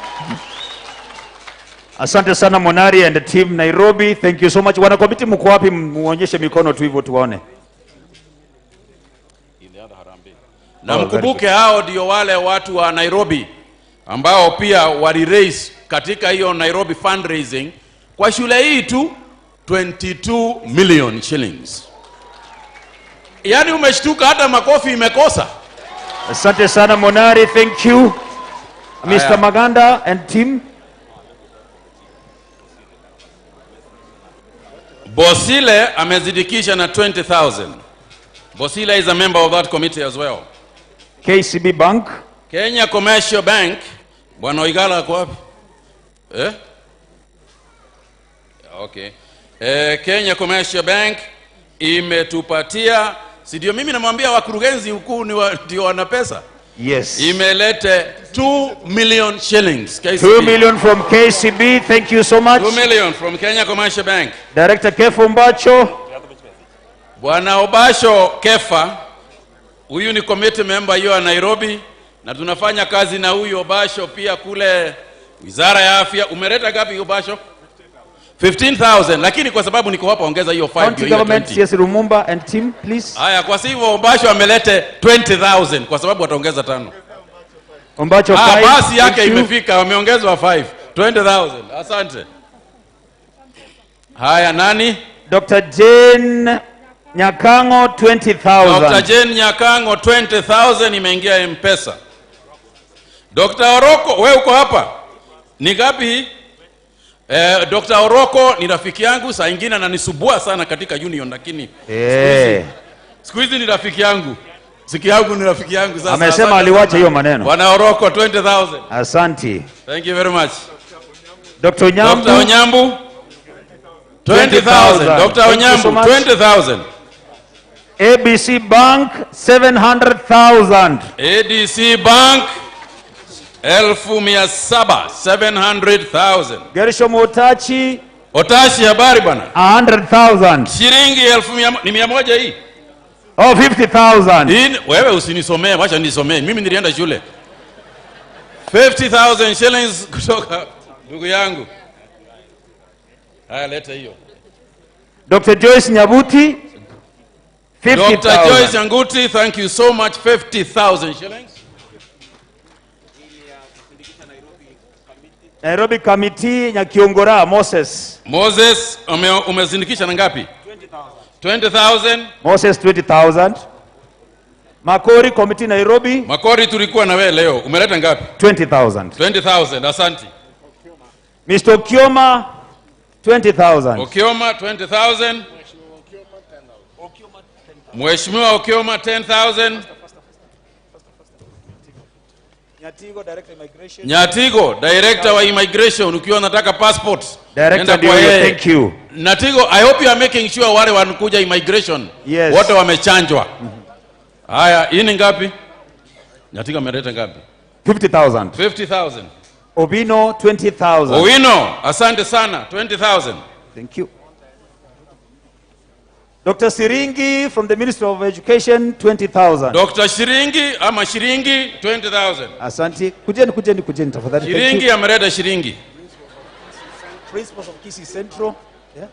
Asante sana Monari and the team Nairobi. Thank you so much. Wana committee mko wapi? Muonyeshe mikono tu hivyo tuone. Na mkumbuke hao ndio wale watu wa Nairobi ambao pia wali-raise katika hiyo Nairobi fundraising kwa shule hii tu 22 million shillings. Yaani umeshtuka hata makofi imekosa. Asante sana Monari, thank you. Mr. Maganda and team. Bosile amezidikisha na 20,000. Bosile is a member of that committee as well. KCB Bank. Kenya Commercial Bank. Bwana Igala kwa wapi? Okay. Kenya Commercial Bank imetupatia, si ndio mimi namwambia wakurugenzi huku ndio wana pesa? Yes. Imelete 2 million shillings. KCB. 2 million from KCB. Thank you so much. 2 million from Kenya Commercial Bank. Director Kefa Ombacho. Bwana Obasho Kefa, huyu ni committee member hiyo Nairobi, na tunafanya kazi na huyu Obasho pia kule wizara ya afya. Umeleta gapi Obasho? 15,000, lakini kwa sababu niko hapa ongeza hiyo 5 ndio government. Yes, Rumumba and team please. Haya, kwa hivyo Obasho amelete 20,000 kwa sababu ataongeza 5. Ombacho 5. Basi yake imefika, wameongezwa 5. 20,000. Asante. Haya, nani? Dr. Jane Nyakango 20,000. Dr. Jane Nyakango 20,000 imeingia M-Pesa. Dr. Oroko, wewe uko hapa? Ni gapi hii? Dr. Oroko ni rafiki yangu, saa nyingine ananisubua sana katika union, lakini siku hizi ni rafiki yangu. Siki yangu ni rafiki yangu sasa. Amesema aliwacha hiyo maneno. Bwana Oroko 20,000. Asante. Thank you very much. Dr. Onyambu. Dr. Onyambu 20,000. Dr. Onyambu 20,000. ABC Bank 700,000. ADC Bank 700,000. Gershom Otachi. Otachi, habari bwana? 100,000. Shilingi 100,000 hii. Oh, 50,000. Wewe usinisomee, wacha nisomee. Mimi nilienda shule. 50,000 shillings kutoka ndugu yangu. Haya, leta hiyo. Dr. Joyce Nyabuti 50,000. Dr. Joyce Nyabuti, thank you so much. 50,000 shillings. Nairobi Committee Nyakiongora Moses. Moses umezindikisha na ngapi? 20,000. Moses 20,000. Makori committee Nairobi. Makori tulikuwa na wewe leo. Umeleta ngapi? 20,000. 20,000. Asante. Mr. Okioma 20,000. Okioma 20,000. Mheshimiwa Okioma 10,000. Nyatigo, director wa immigration, ukiwa unataka passport. Director, thank you. Nyatigo, I hope you are making sure wale wanakuja immigration. Yes. Wote wamechanjwa. Haya, hii ni ngapi? Nyatigo ameleta ngapi? 50,000. 50,000. Obino 20,000. Owino, asante sana, 20,000. Thank you. Dr. Siringi from the Ministry of Education 20,000. Dr. Shiringi ama Shiringi 20,000. Asante. Kujeni tafadhali. Shiringi ameleta Shiringi. Principals of Kisii Central, yeah?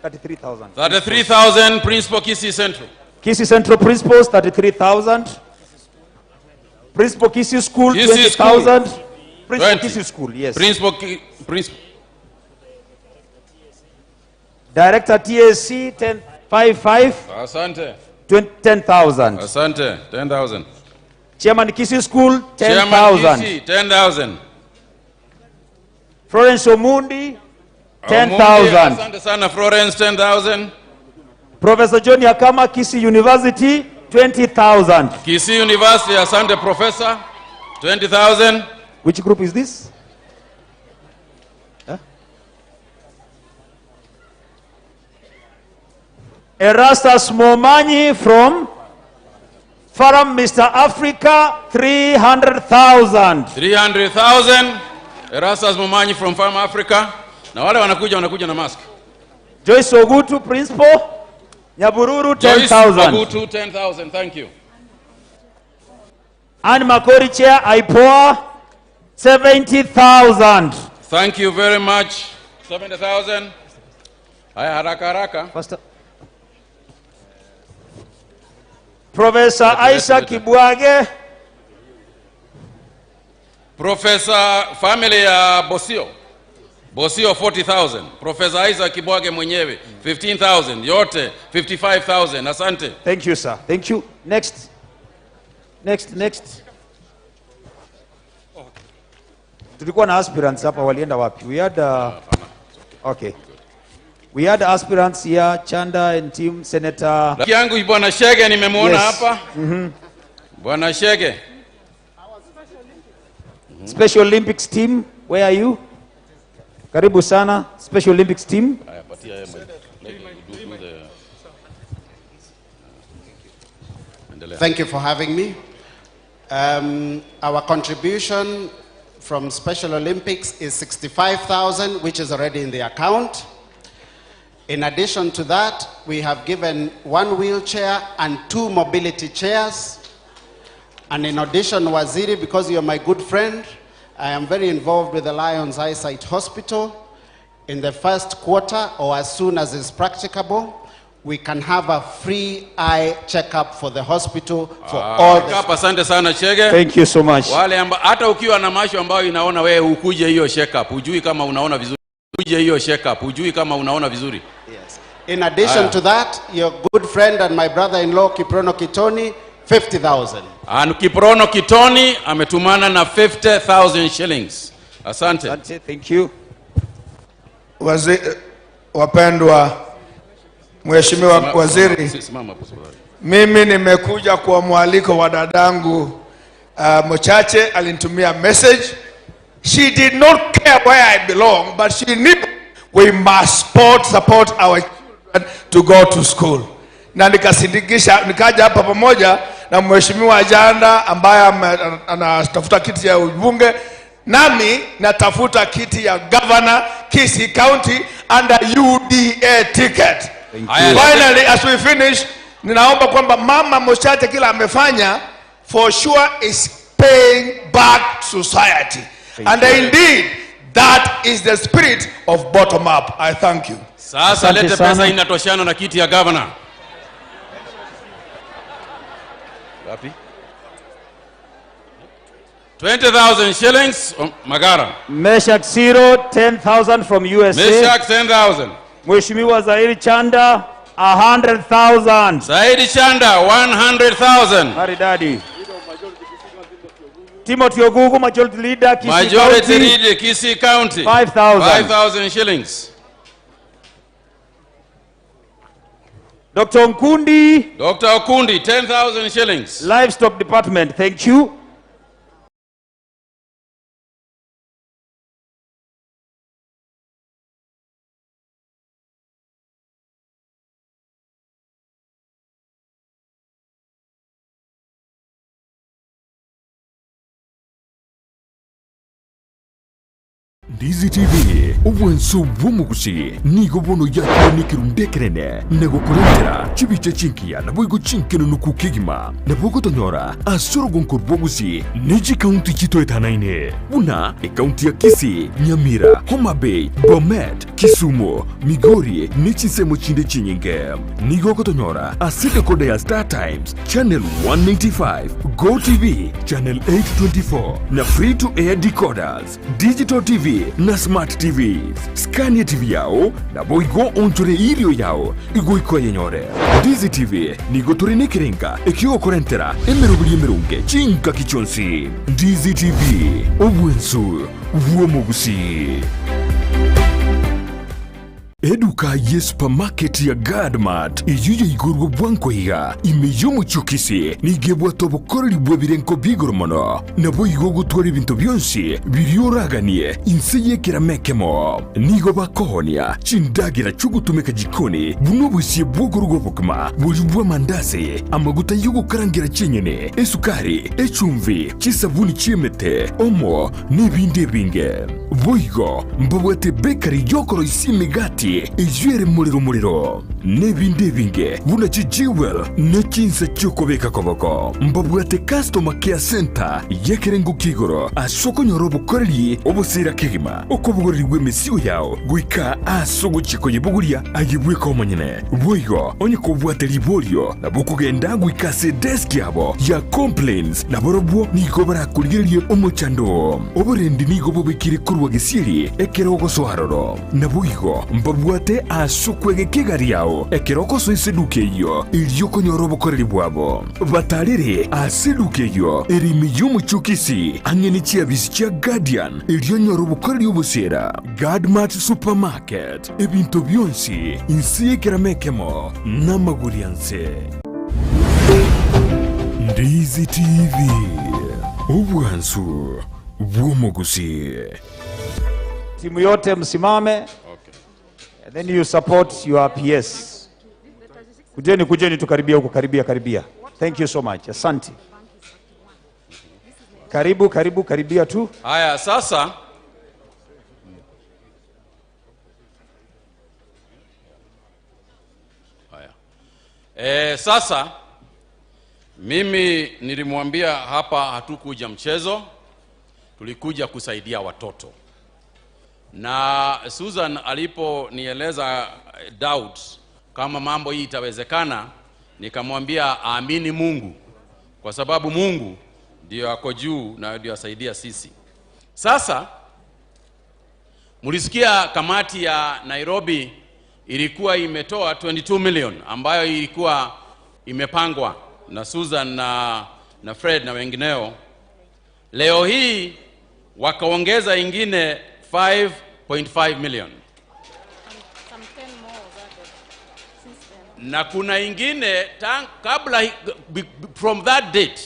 33,000. 33,000 Principal Kisii Central. Kisii Central Principals 33,000. Principal Kisii School 20,000. Principal Kisii School, yes. Principal. Director TSC 10,555. Asante. 10,000. Asante, 10,000. Chairman Kisii School 10,000. Chairman Kisii 10,000. Florence Omundi 10,000. Asante sana Florence 10,000. Professor John Yakama Kisii University 20,000. Kisii University, asante Professor 20,000. Which group is this? Huh? Erastus Momanyi from Farm Mr. Africa 300,000. 300,000. Erastus Momanyi from Farm Africa. Na wale wanakuja na mask. Joyce Ogutu Principal Nyabururu 10,000. Joyce Ogutu 10,000. Thank you. Anne Makori Chair IPOA 70,000. Thank you very much. 70,000. Haya haraka. Pastor. Professor Isaac Kibwage. Professor family ya Bosio 40,000. Professor Isaac Kibwage mwenyewe 15,000. Yote 55,000. Asante. Thank you, sir. Thank you. Next. Tulikuwa na aspirants hapa, walienda wapi? We had okay. We had aspirants here, Chanda and team, Senator. Rafiki yangu Bwana Shege nimemwona hapa. Bwana Shege. Special Olympics team, where are you? Karibu sana, Special Olympics team. Thank you for having me. Our contribution from Special Olympics is 65,000, which is already in the account. In addition to that, we have given 1 wheelchair and 2 mobility chairs. And in addition, Waziri, because you're my good friend, I am very involved with the Lions Eyesight Hospital. In the first quarter, or as soon as is practicable, we can have a free eye checkup for the hospital for all the... Asante sana Shege. Thank you so much. Wale hata ukiwa na macho ambayo inaona wewe ukuje hiyo checkup, hujui kama unaona vizuri. Yes. In addition to that, your good friend and my brother-in-law Kiprono Kitoni 50,000. And Kiprono Kitoni ametumana na 50,000 shillings. Asante. Asante, thank you. Wapendwa Mheshimiwa Waziri, mimi nimekuja kwa mwaliko wa dadangu Mochache, alinitumia message. She did not care where I belong, but she knew we must support our children to go to school. Na nikasindikisha, nikaja hapa pamoja na Mheshimiwa Janda ambaye anatafuta kiti ya ubunge, nami natafuta kiti ya governor Kisii County under UDA ticket. Finally, as we finish, ninaomba kwamba mama Mochache kila amefanya for sure is paying back society. And indeed, that is the spirit of bottom up. I thank you. Sasa lete pesa inatoshana na kiti ya governor. Wapi? 20,000 shillings, Magara. Meshak Siro, 10,000 from USA. Meshak, 10,000. Mheshimiwa Zairi Chanda, 100,000. Saidi Chanda 100,000. Maridadi. Timothy Ogugu, Majority Leader, Kisii Majority County. Leader, Kisii County. 5,000. 5,000 shillings. Dr. Nkundi. Dr. Okundi 10,000 shillings. Livestock Department, thank you. Ndizi TV obwenso bwomugusi nigo bono yakire nikirundekerene nego kurentera chibiche chinkia na boigo chinkeno nukukigima na bogo tonyora asorogon kurbogusi neji county chito etanaine una county ya Kisii, Nyamira, Homa Bay, Bomet, Kisumu, Migori nechisemo chinde chinyinge nigo kotonyora aside kode ya Star Times channel 195 Go TV channel 824 na free to air decoders digital TV na smart TVs. Scania TV yao na boigo onchore ilio yao igoiko yenyore. Ndizi TV nigo turine kirenga ekio korentera emerubuli emerunge chinka kichonsi. Ndizi TV obwensu uomugusi. Eduka ye supermarket ya Gadmat iyuye igurwa bwanko higa imeyomu chukisi nigebwa tobokoroli bwebirenko bigoromono nabo igogo twari bintu byonsi biryoraganie inseye kiramekemo nigo bakohonia chindagira chugutumeka jikoni buno busiye bwogorugo bukma bulibwa mandase amaguta yugo karangira chenyene esukari echumvi chisabuni chimete omo nibinde binge boigo mbabwete bakery yokoro isimigati ijwere muliro nebinde binge buna chijiwel nechinsa chukobeka koboko mbabwate customer care center yekerengo kigoro asoko nyorobo koreli obusira kigima okobugorili bwemesiyo yao gwika asogo chiko yebugulia ayibweka omanyene boigo onyeko bwate libolio na bukugenda gwikase desk yabo ya complaints na borobwo niko barakuligelie Omochango oburendi niko bubikire kurwa gisiri ekerogo soharoro na boigo mbabwate asukwege kigari yao ekeroko so iseduke yo iliyoko nyorobo koreli bwabo batalire aseduke yo erimi y'umuchukisi angeni chiabisi chia Guardian iliyo nyorobo koreli ubusera Gadmat Supermarket ebintu byonsi insiye kiramekemo namagurianse. Ndizi TV obwansu bwomugusi. Timu yote msimame. And then you support your PS. Kujeni tukaribia huko, karibia. Thank you so much. Asante. Karibia tu. Haya sasa sasa mimi nilimwambia hapa hatukuja mchezo, tulikuja kusaidia watoto. Na Susan aliponieleza doubt kama mambo hii itawezekana, nikamwambia aamini Mungu, kwa sababu Mungu ndio ako juu na ndio asaidia sisi. Sasa mulisikia kamati ya Nairobi ilikuwa imetoa 22 million ambayo ilikuwa imepangwa na Susan na Fred na wengineo. Leo hii wakaongeza ingine 5.5 million. Na kuna ingine kabla from that date,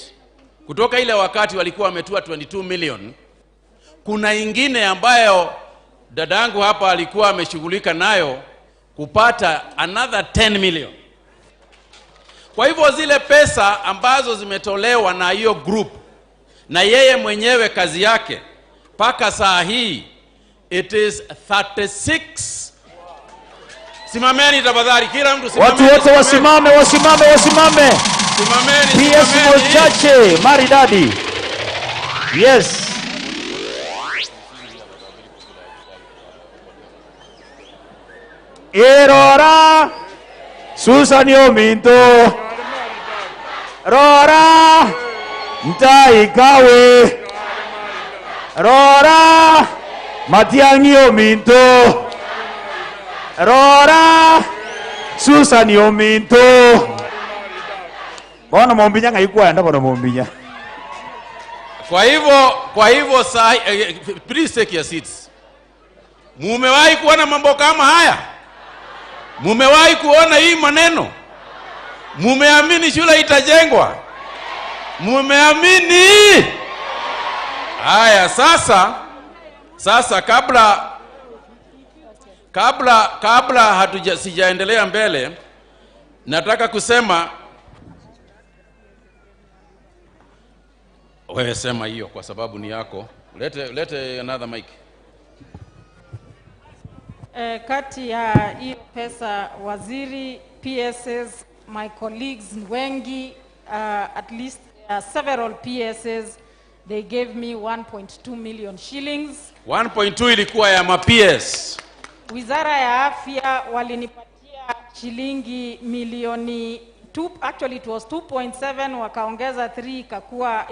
kutoka ile wakati walikuwa wametua 22 million, kuna ingine ambayo dadangu hapa alikuwa ameshughulika nayo kupata another 10 million. Kwa hivyo zile pesa ambazo zimetolewa na hiyo group na yeye mwenyewe kazi yake paka saa hii it is 36. Simameni tafadhali, kila mtu simameni. Watu wote wasimame. Simameni. PS Mochache, maridadi. Yes. Erora Susan Yominto Rora Ntai Kagwe Rora Matiang'I Yominto Rora Susan Yominto. Bwana Mombinya ngaikuwa enda bwana Mombinya. Kwa hivyo please take your seats. Mumewahi kuona mambo kama haya? Mumewahi kuona hii maneno? Mumeamini shule itajengwa? Mumeamini? Haya, sasa kabla sijaendelea mbele, nataka kusema, wewe sema hiyo kwa sababu ni yako. Lete another mic. Kati ya hiyo pesa waziri, PSs, my colleagues wengi, at least several PSs, they gave me 1.2 million shillings. 1.2 ilikuwa ya ma-PS. Wizara ya Afya walinipatia shilingi milioni 2, actually it was 2.7, wakaongeza 3 ikakuwa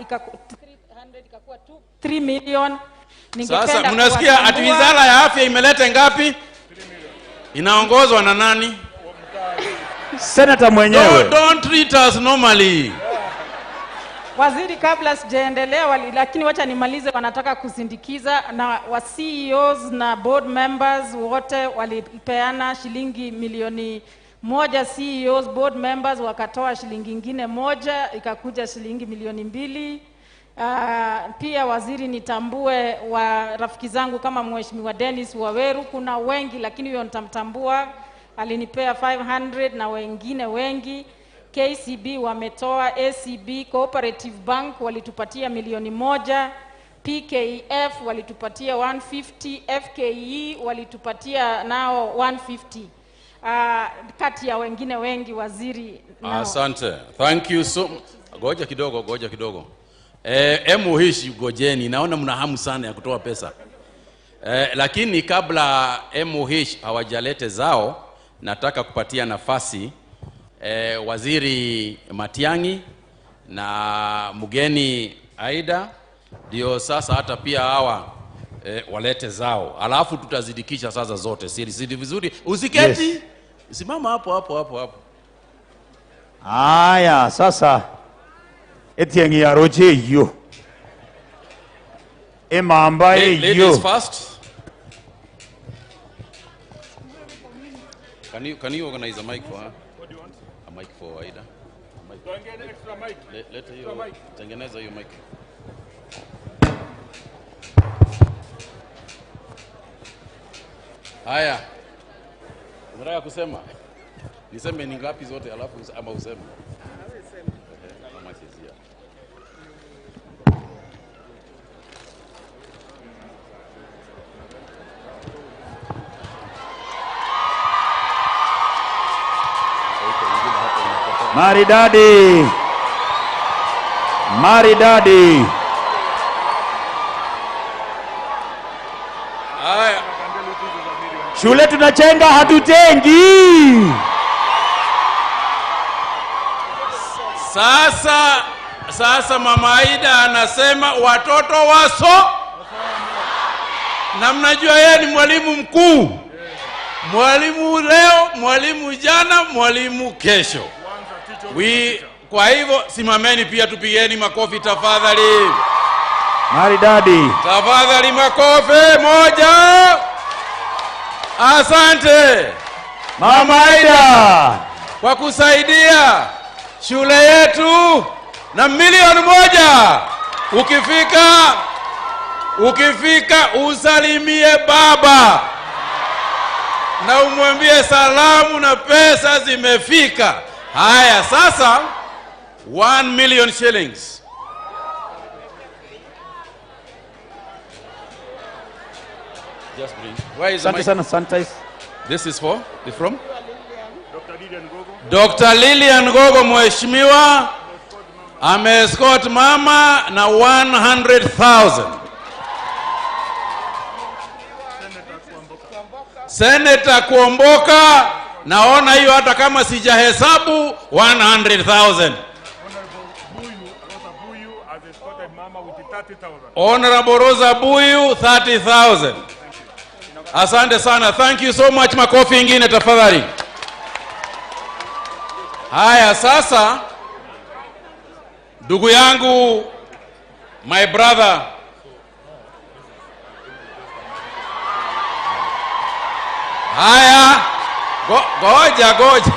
3 million. Sasa mnasikia ati wizara ya afya imeleta ngapi? Inaongozwa na nani? Senator mwenyewe. Don't treat us normally. Waziri, kabla sijaendelea, lakini wacha nimalize, wanataka kusindikiza, na wa CEOs na board members wote walipeana shilingi milioni 1, CEOs, board members wakatoa shilingi nyingine 1, ikakuja shilingi milioni 2. Pia waziri, nitambue wa rafiki zangu kama Mheshimiwa Dennis Waweru, kuna wengi lakini huyo nitamtambua, alinipea 500 na wengine wengi. KCB wametoa, ACB Cooperative Bank walitupatia milioni 1, PKF walitupatia 150, FKE walitupatia nao 150. Kati ya wengine wengi waziri nao. Asante. Thank you so much. Goja kidogo. MOH gojeni, naona mna hamu sana ya kutoa pesa. Lakini kabla MOH hawajalete zao, nataka kupatia nafasi waziri Matiang'I na mgeni Aida, ndio sasa hata pia hawa walete zao. Alafu tutazidikisha sasa zote. Siri vizuri. Usiketi. Yes. Simama hapo. Aya, sasa Etiengi ya roje yo. Emamba yo. Ladies first. Can you organize a mic for her? What do you want? A mic for Aida. A mic. Don't get an extra mic. Let her tengeneza hiyo mic. Haya. Unataka kusema? Niseme ni ngapi zote alafu ama useme? Maridadi. Haya. Shule tunachenga, hatutengi. Sasa Mama Aida anasema watoto waso. Na mnajua yeye ni mwalimu mkuu. Mwalimu leo, mwalimu jana, mwalimu kesho. Kwa hivyo simameni pia, tupigeni makofi tafadhali. Maridadi. Tafadhali makofi. 1. Asante Mama Aida kwa kusaidia shule yetu na milioni 1. Ukifika usalimie baba na umwambie salamu na pesa zimefika. Haya, sasa 1 million shillings. Just bring. Where is Sanitize. This is from? Dr. Lilian Gogo mheshimiwa ameescort mama na 100,000. Senator Kuomboka, naona hiyo hata kama sijahesabu 100,000. Honorable Rosa Buyu 30,000. Asante sana. Thank you so much. Makofi ingine tafadhali. Haya sasa, ndugu yangu, my brother, haya, goja.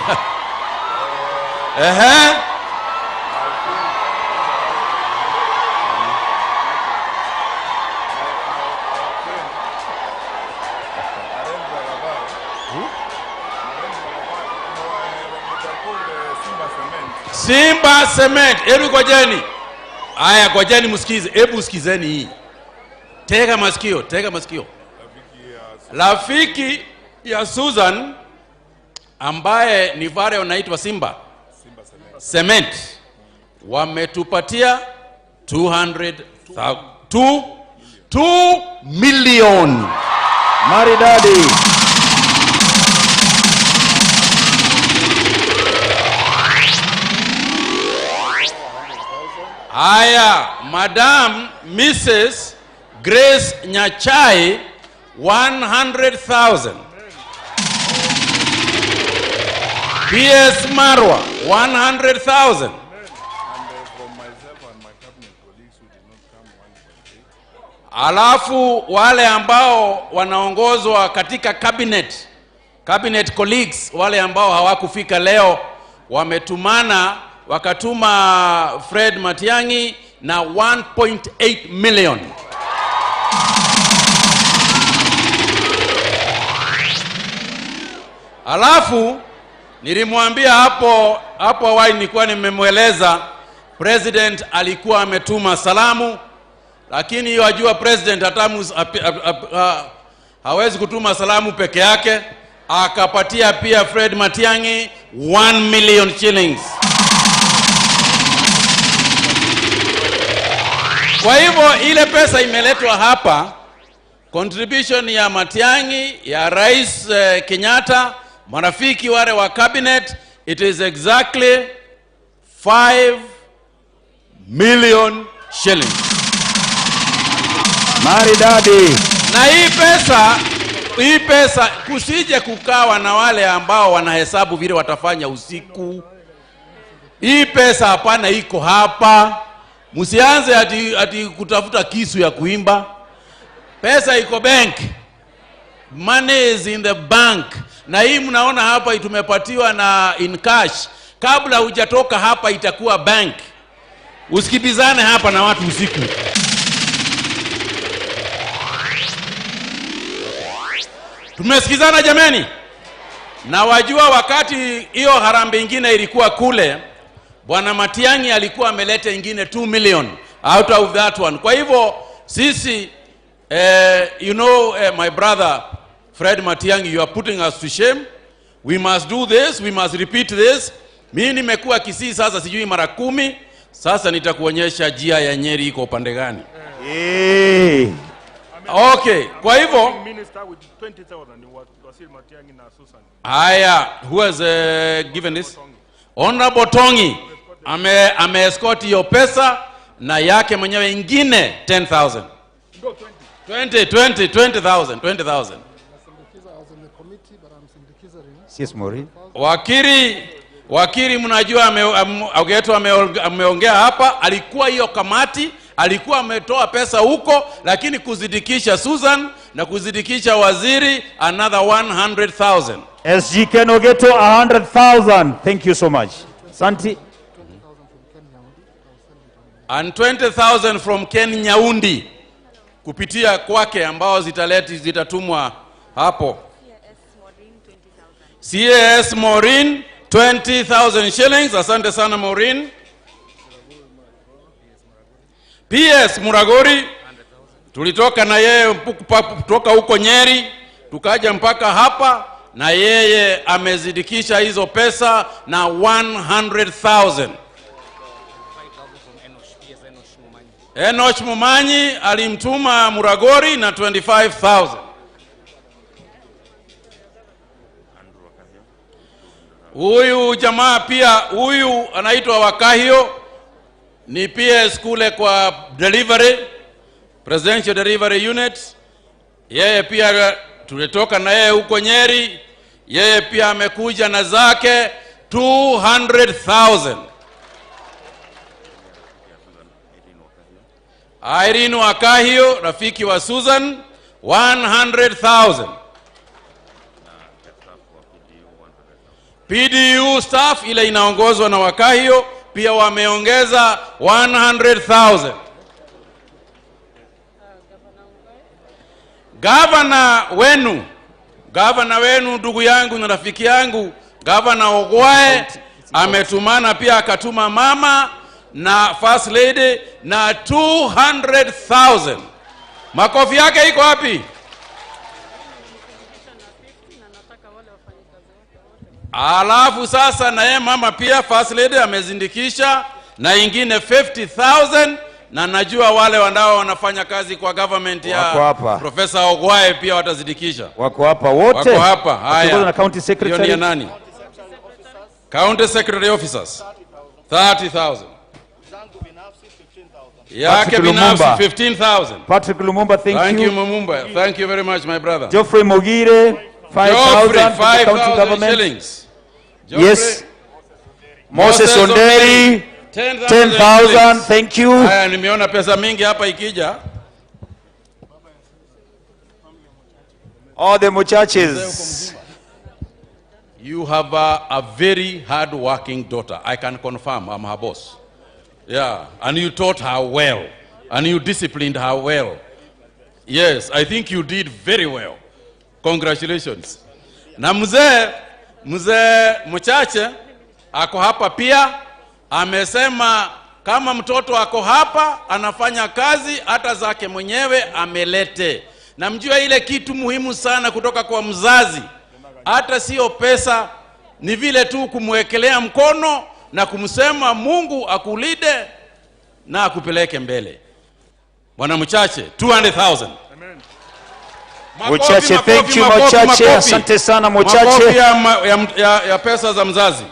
Simba Cement, hebu gojeni. Haya, gojeni msikize, hebu sikizeni hii. Tega masikio. Rafiki ya Susan ambaye ni vare unaitwa Simba Cement wametupatia 2 million. Maridadi. Haya, Madam Mrs. Grace Nyachai 100,000. PS Marwa 100,000. Alafu wale ambao wanaongozwa katika cabinet colleagues, wale ambao hawakufika leo, wakatuma Fred Matiang'I na 1.8 million. Alafu nilimwambia hapo awali, nilikuwa nimemweleza president alikuwa ametuma salamu, lakini hiyo ajua president hawezi kutuma salamu peke yake, akapatia pia Fred Matiang'I 1 million shillings. Kwa hivyo ile pesa imeletwa hapa, contribution ya Matiang'I, ya Rais Kenyatta, marafiki wale wa cabinet, it is exactly 5 million shillings. Maridadi. Na hii pesa kusije kukawa na wale ambao wanahesabu vile watafanya usiku. Hii pesa hapana, iko hapa. Msianze ati kutafuta kisu ya kuimba. Pesa iko bank. Money is in the bank. Na hii mnaona hapa tumepatiwa na in cash. Kabla hujatoka hapa itakuwa bank. Usikibizane hapa na watu usiku. Tumesikizana jameni? Na wajua wakati hiyo harambee ingine ilikuwa kule, Bwana Matiang'I alikuwa ameleta ingine 2 million out of that one. Kwa hivyo sisi my brother Fred Matiang'I, you are putting us to shame. We must do this, we must repeat this. Mimi nimekuwa Kisii sasa sijui mara 10, sasa nitakuonyesha njia ya Nyeri iko upande gani. Okay, kwa hivyo haya, who has given this? Honorable Tongi ame-escort hiyo pesa na yake mwenyewe ingine 10,000. 20,000. Yes, Maureen. Wakiri mnajua ameongea hapa, alikuwa hiyo kamati, alikuwa ametoa pesa huko, lakini kuzidikisha Susan na kuzidikisha waziri another 100,000. SG Kenogeto 100,000. Thank you so much. Santi. And 20,000 from Ken Nyaundi kupitia kwake ambao zitatumwa hapo. CAS Maureen 20,000 shillings. Asante sana Maureen. PS Muragori tulitoka na yeye kutoka huko Nyeri tukaja mpaka hapa, na yeye amezidikisha hizo pesa na 100,000. Enoch Mumanyi alimtuma Muragori na 25,000. Huyu jamaa pia, huyu anaitwa Wakahio, ni PS kule kwa delivery, presidential delivery unit. Yeye pia tulitoka na yeye huko Nyeri, yeye pia amekuja na zake 200,000. Irene Wakahio, rafiki wa Susan, 100,000. PDU staff ile inaongozwa na Wakahio pia wameongeza 100,000. Gavana wenu ndugu yangu na rafiki yangu, Gavana Ogwae ametumana pia akatuma mama na first lady na 200,000. Makofi yake iko wapi? Alafu sasa na mama pia first lady amezindikisha na ingine 50,000, na najua wale wanafanya kazi kwa government ya Professor Ogwae pia watazindikisha. Wako hapa wote. Wako hapa. Haya. Na county secretary. Hiyo ni nani? County secretary officers 30,000. Yake binafsi 15,000. Patrick Lumumba, thank you. Thank you Lumumba. Thank you very much my brother. Geoffrey Mogire, 5,000 county government shillings. Yes. Moses Onderi, 10,000. Thank you. Haya, nimeona pesa mingi hapa ikija. All the Mochaches. You have a very hard-working daughter. I can confirm. I'm her boss. Yeah, and you taught her well, and you disciplined her well. Yes, I think you did very well. Congratulations. Na mzee Mochache ako hapa pia, amesema kama mtoto ako hapa anafanya kazi hata zake mwenyewe amelete. Na mjua ile kitu muhimu sana kutoka kwa mzazi, hata sio pesa, ni vile tu kumwekelea mkono na kumsema Mungu akulinde na akupeleke mbele. Bwana Mochache, 200,000. Amen. Mochache, thank you Mochache. Asante sana Mochache. Makofi ya pesa za mzazi.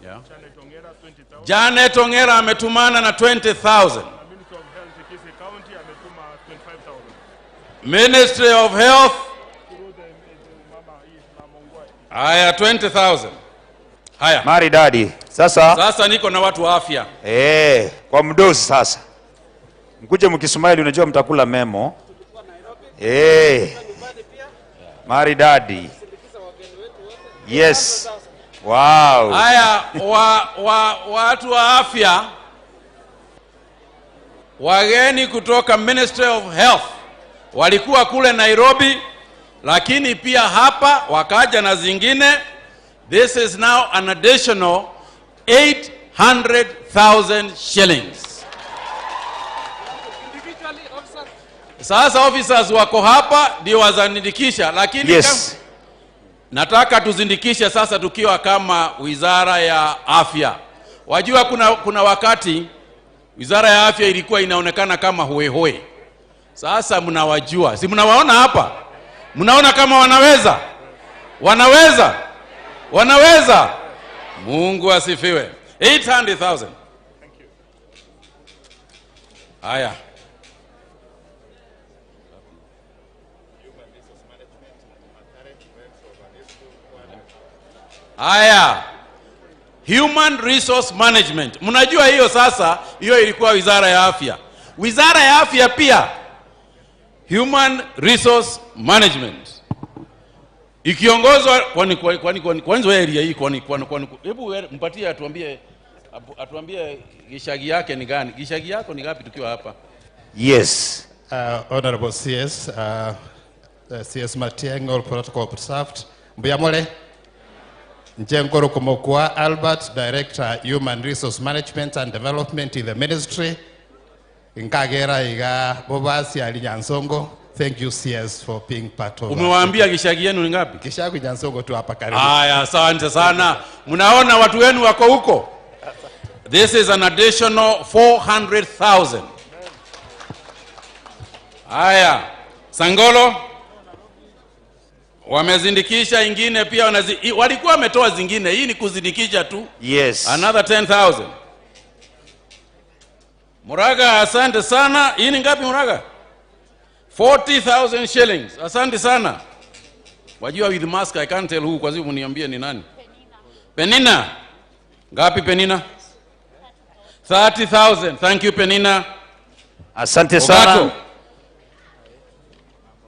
Yeah. Janet Ongera ametumana na 20,000. Ministry of Health. Haya 20,000. Haya. Maridadi. Sasa niko na watu wa afya. Kwa mdosi sasa. Mkuje mkismaili unajua mtakula memo. Maridadi. Yes. Wow. Haya watu wa afya wageni kutoka Ministry of Health walikuwa kule Nairobi, lakini pia hapa wakaja na zingine. This is now an additional 800,000 shillings. Sasa officers wako hapa ndio wazindikisha, lakini yes, nataka tuzindikishe sasa tukiwa kama Wizara ya Afya. Wajua kuna wakati Wizara ya Afya ilikuwa inaonekana kama hoehoe. Sasa mnawajua. Si mnawaona hapa? Mnaona kama wanaweza? Wanaweza? Mungu asifiwe. 800,000. Thank you. Haya. Human Resource Management. Mnajua hiyo sasa, hiyo ilikuwa Wizara ya Afya. Wizara ya Afya pia Human Resource Management ikiongozwa kwani area hii hebu mpatie atuambie gishagi yake ni gani? Gishagi yako ni gapi tukiwa hapa? Yes. Honorable CS, CS Matiang'I, all protocol observed. Mbuyamole. Njengoro Kumokwa Albert, Director Human Resource Management and Development in the Ministry. Nkagera iga Bobasi Alinyansongo. Thank you CS for being part of. Umewaambia gishagi yenu ni ngapi? Gishagi Nyansongo tu hapa karibu. Haya, asante sana. Mnaona watu wenu wako huko? This is an additional 400,000. Haya, Sangolo wamezindikisha ingine pia walikuwa wametoa zingine, hii ni kuzindikisha tu. Yes. Another 10,000. Muraga, asante sana. Hii ni ngapi Muraga? 40,000 shillings. Asante sana. Wajua with mask I can't tell who, kwa sababu niambie ni nani. Penina. Ngapi Penina? 30,000. Thank you Penina. Asante sana.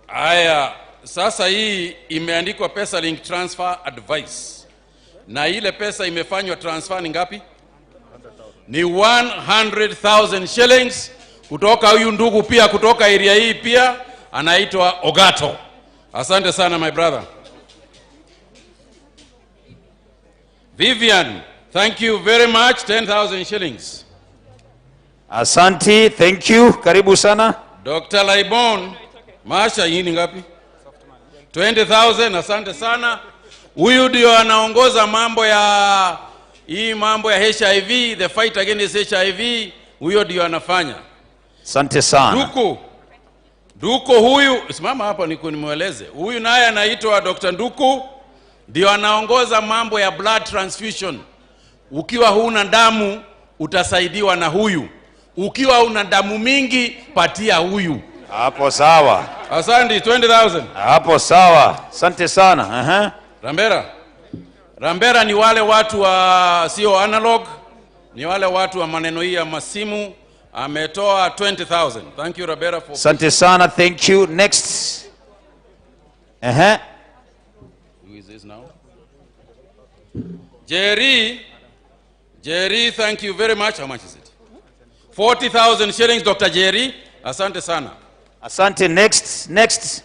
Aya, sasa hii imeandikwa pesa link transfer advice. Na ile pesa imefanywa transfer ni ngapi? Ni 100,000 shillings kutoka huyu ndugu pia kutoka area hii pia anaitwa Ogato. Asante sana my brother. Vivian, thank you very much, 10,000 shillings. Asante, thank you. Karibu sana. Dr. Laibon, Masha hii ni ngapi? 20,000, asante sana. Huyu ndio anaongoza mambo ya mambo ya HIV, the fight against HIV, huyo ndio anafanya. Asante sana. Duko huyu, simama hapa nimweleze. Huyu naye anaitwa Dr. Nduku, ndio anaongoza mambo ya blood transfusion. Ukiwa huna damu utasaidiwa na huyu. Ukiwa una damu mingi patia huyu. Hapo sawa. Asante, 20,000. Hapo sawa. Asante sana. Rambera ni wale watu wa sio analog, ni wale watu wa maneno hii ya masimu. Ametoa 20,000. Thank you Rambera for. Asante sana, thank you. Next. Who is this now? Jerry, thank you very much. How much is it? 40,000 shillings, Dr. Jerry. Asante sana. Asante. Next.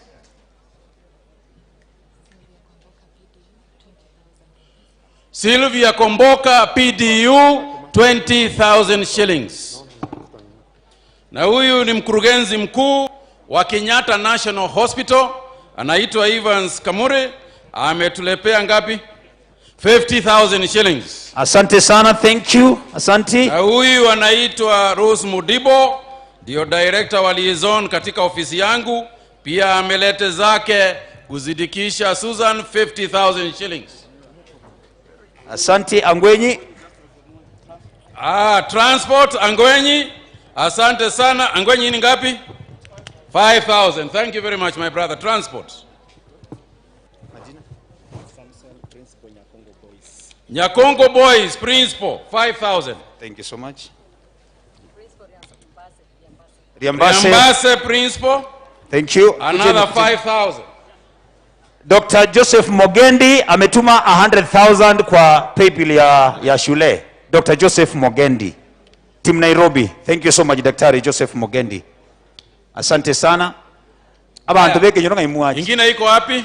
Sylvia Komboka, PDU, 20,000 shillings. Na huyu ni mkurugenzi mkuu wa Kenyatta National Hospital, anaitwa Evans Kamure, ametulepea ngapi? 50,000 shillings. Asante sana, thank you. Asante. Na huyu anaitwa Rose Mudibo, ndio director wa liaison katika ofisi yangu, pia amelete zake kuzidikisha Susan 50,000 shillings. Asante. Angwenyi. Transport Angwenyi. Asante sana. Angwenyi ni ngapi? 5,000. Thank you very much my brother. Transport. Nyakongo Boys Principal 5,000. Thank you so much. Riambase Principal. Thank you. Another 5,000. Dr. Joseph Mogendi ametuma 100,000 kwa PayPal ya shule. Dr. Joseph Mogendi, Team Nairobi. Thank you so much Daktari Joseph Mogendi. Asante sana. Abantu beke nyoronga imuaji. Ingine iko wapi?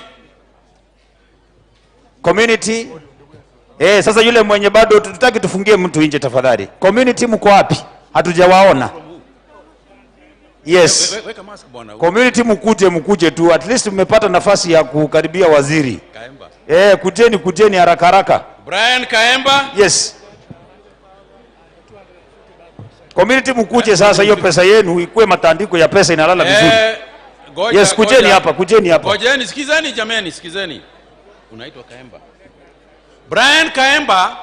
Community. Sasa yule mwenye bado tutaki tufungie mtu nje tafadhali. Community mko wapi? Hatujawaona. Yes. Community mkuje tu. At least mmepata nafasi ya kukaribia waziri. Kaemba. Kujeni haraka. Brian Kaemba? Yes. Community mkuje sasa, hiyo pesa yenu ikuwe matandiko ya pesa inalala vizuri. Yes, kujeni hapa. Ngojeni, sikizeni jameni, sikizeni. Unaitwa Kaemba. Brian Kaemba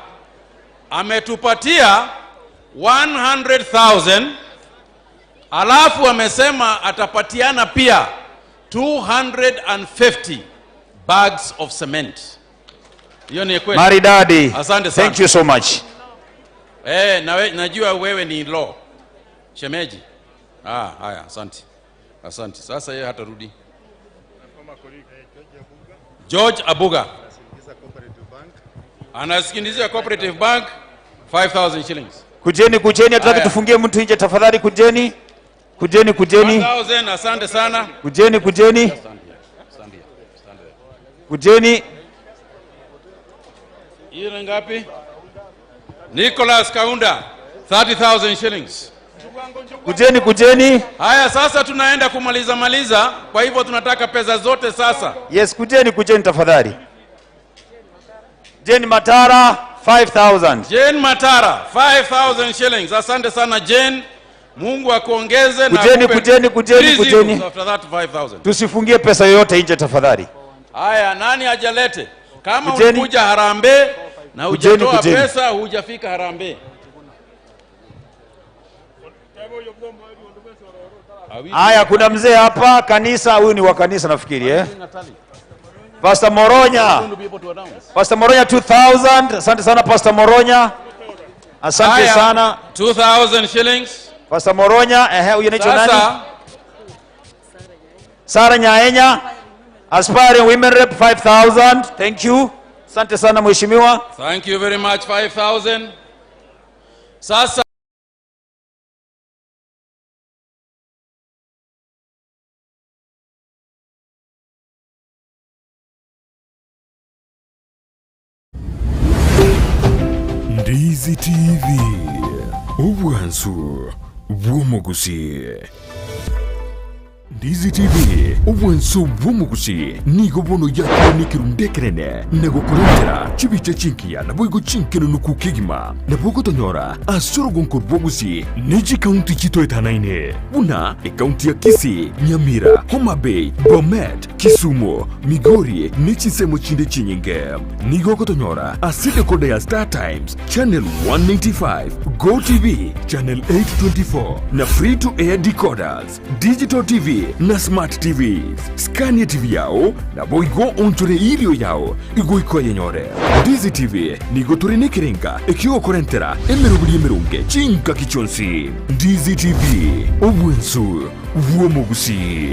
ametupatia 100,000, alafu amesema atapatiana pia 250 bags of cement. Hiyo ni kweli? Maridadi. Asante sana. Thank you so much. Najua wewe ni law. Shemeji. Haya, asante. Sasa yeye hatarudi. George Abuga. Anasikindizia Cooperative Bank 5,000 shillings. Kujeni, hatutaki tufungie mtu nje tafadhali. Kujeni. 1,000, asante sana. Kujeni. Hiyo ni ngapi? Nicholas Kaunda 30,000 shillings. Kujeni. Haya, sasa tunaenda kumaliza, kwa hivyo tunataka pesa zote sasa. Yes, kujeni tafadhali. Jane Matara 5,000. Jane Matara 5,000 shillings. Asante sana Jane. Mungu akuongeze na kujeni. After that 5,000. Tusifungie pesa yoyote nje tafadhali. Haya, nani ajalete? Kama ulikuja harambee na hujatoa pesa, hujafika harambee. Haya, kuna mzee hapa kanisa, huyu ni wa kanisa nafikiri Pastor Moronya. Pastor Moronya 2000. Asante sana Pastor Moronya. Asante sana. 2000 shillings. Pastor Moronya, huyo ni nani? Sara Nyaenya. Aspiring Women Rep 5000. Thank you. Asante sana mheshimiwa. Thank you very much. 5000. Sasa Ndizi TV obwansu bw'omugusi. Ndizi TV obwansu bw'omugusi nigo bono yakonikerundekerene nagokorentera chibicha chinkiya naboigo chinkeno nukukigima nabogotonyora asorogonkor bwogusi neji kaunti chitoetanaine buna ekaunti ya Kisii, Nyamira, Homa Bay, Bomet, Kisumu, Migori nechisemo chinde chinyinge nigogotonyora aside koda ya Star Times Channel 195, Go TV Channel 824 na free to air decoders, Digital TV na Smart TVs. Scania TV yao na boigo onchore ilio yao igoiko yenyore. Ndizi TV nigo turine kirenga ekio korentera emerubuli emerunge chinka kichonsi. Ndizi TV obwensu vuomugusi.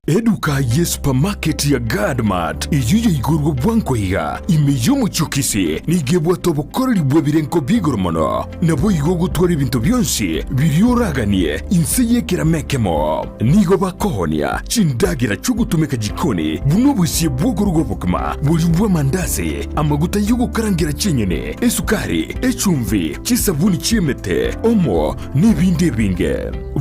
Eduka ye supermarket ya Gadmat iyuye igurgo bwanko higa imeyomu chukisi nigebwa tobokoreri bwebirenko bigoromono nabo igogo twari bintu byonsi biryoraganie inseye kiramekemo nigo bakohonia chindagira chugutumeka jikoni buno busiye bwogorugo bukma bujubwa mandazi amaguta yugo karangira chinyene esukari echumvi chisabuni chimete omo nibinde binge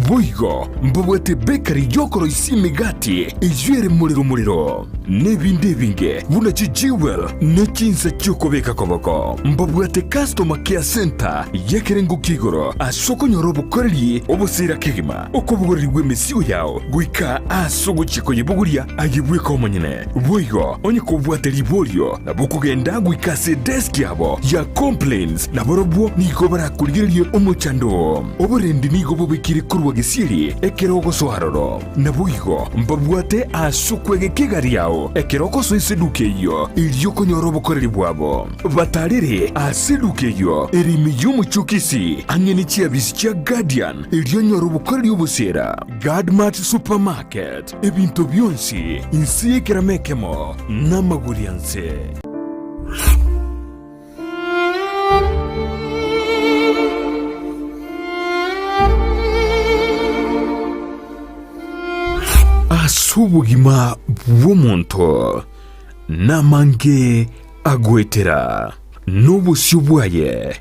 boigo mbabwete bakery yokoro isimigati ijwere muriro nebinde binge buna chijiwel nechinsa chukobeka koboko mbabwate customer care center yekerengo kigoro asoko nyorobo koreli obosira kigima okobugori gwemesiyo yao gwika asogo chiko yebuguria agibwe komonyene boigo onye kobwate libolio na bukugenda gwikase desk yabo ya complaints na borobwo niko barakuligerie Omochango oborendi nigo bobekire kurwa gisiri ekerogo soharoro na boigo mbabwate asukwege kigari yao ekeroko so iseduke iyo iliyoko nyorobo koreli bwabo batarire aseduke iyo erimi y'umuchukisi anyeni chiabisi chia Guardian iliyo nyorobo koreli obusera Gadmat Supermarket ebintu byonsi insiye kiramekemo namagurianse. Asubugima bw'omuntu namange agwetera n'obusyo bwaye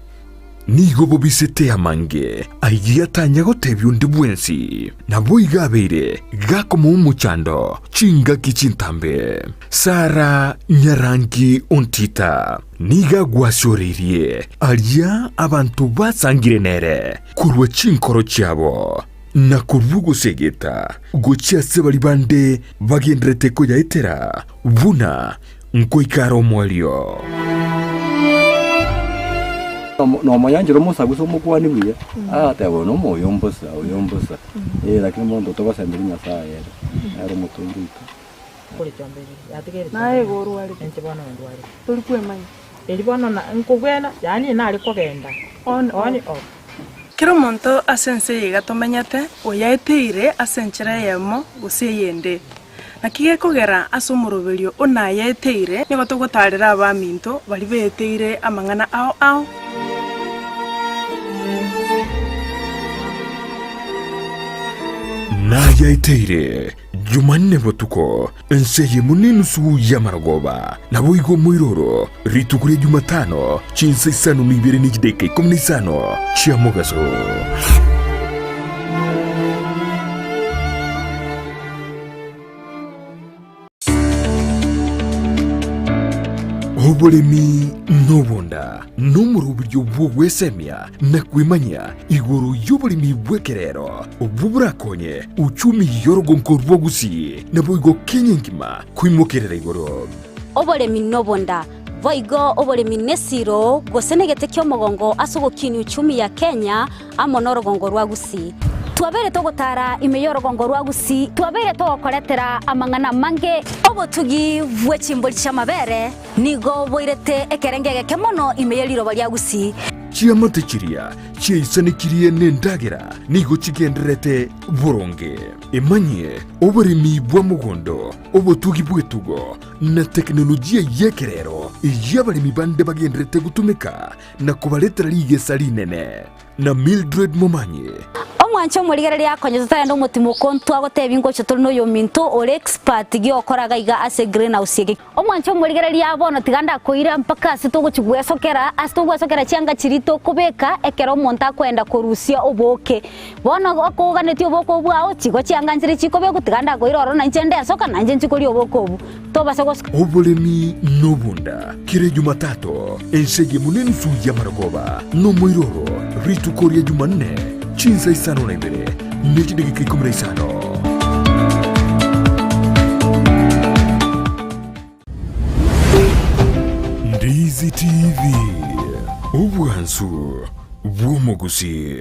nigo bobisete amange ayiyatanya gotebya undi bwensi nabo igabeire gakoma umuchando chinga kichintambe Sara Nyarangi ontita niga gwashorerie alya abantu basangire nere kurwa chinkoro cyabo na kurugo segeta gochia sebali bande bagendrete ko yaitera buna nkoikaro mwalio no mayanjiro musaguso mukwani bwiya atabo no moyombosa lakini mondo toba sembiri nyasaye ero mutungita kuri cyambere yategere nae goru wali ente bana ndwali tuli kwemanya eri bana na nkugwena yani nali kogenda on off kero monto asense yiga tomenyete oyaeteire asenchera yemo guseyende nakige kogera asumurubirio ona yaeteire nigo tugutarira abaminto bali beteire amangana ao na yaeteire Jumanne botuko enseye munini sugu ya maragoba na boigo muiroro ritukure Jumatano chinsa isano nibere nijideke komunisano chia mogaso obolemi nobonda nomurubiryo bw'ogwesemya na kwimanya iguru y'obolemi bw'ekerero obuburakonye uchumi yorogonko rwogusi na boigo Kenya ngima kwimokerera iguru obolemi nobonda voigo obolemi nesiro gosenegete kyo mogongo asogokini uchumi ya Kenya amonorogongo rwagusi twabere togotara imeyoro gongorwa gusi twabere togokoretera amang'ana mange obotugi bwechimbori chamabere nigo boirete ekerengege kemono imeyeriro baria gusi chiamate chiria chiaisanikirie nendagera nigo chigenderete boronge emanye oboremi bwa mugondo obotugi bwetugo na teknolojia yekerero iyabaremi bande bagenderete gutumika na kubaletera ligesa linene na Mildred Momanye omwancho murigere ya konyo tutayenda umutimo kontu agoteba ingo cyo turi no yo minto ore expert giokoraga iga ase greenhouse yege omwancho murigere ya bono tiganda koira mpaka asitugwesokera cyanga kirito kubeka ekero monta kwenda korusia oboke bono okoganeti oboko bwao chigo cyanga nzire chikobe gutiganda koira oro na nchende asoka na nje nchikori oboko obu toba soko obolemi nobunda kire Jumatatu ensege muneni suya maragoba no moiroro ritu koria Jumanne chinsa isano na ibere nechidegeke 15 Ndizi TV obwansu bwomogusi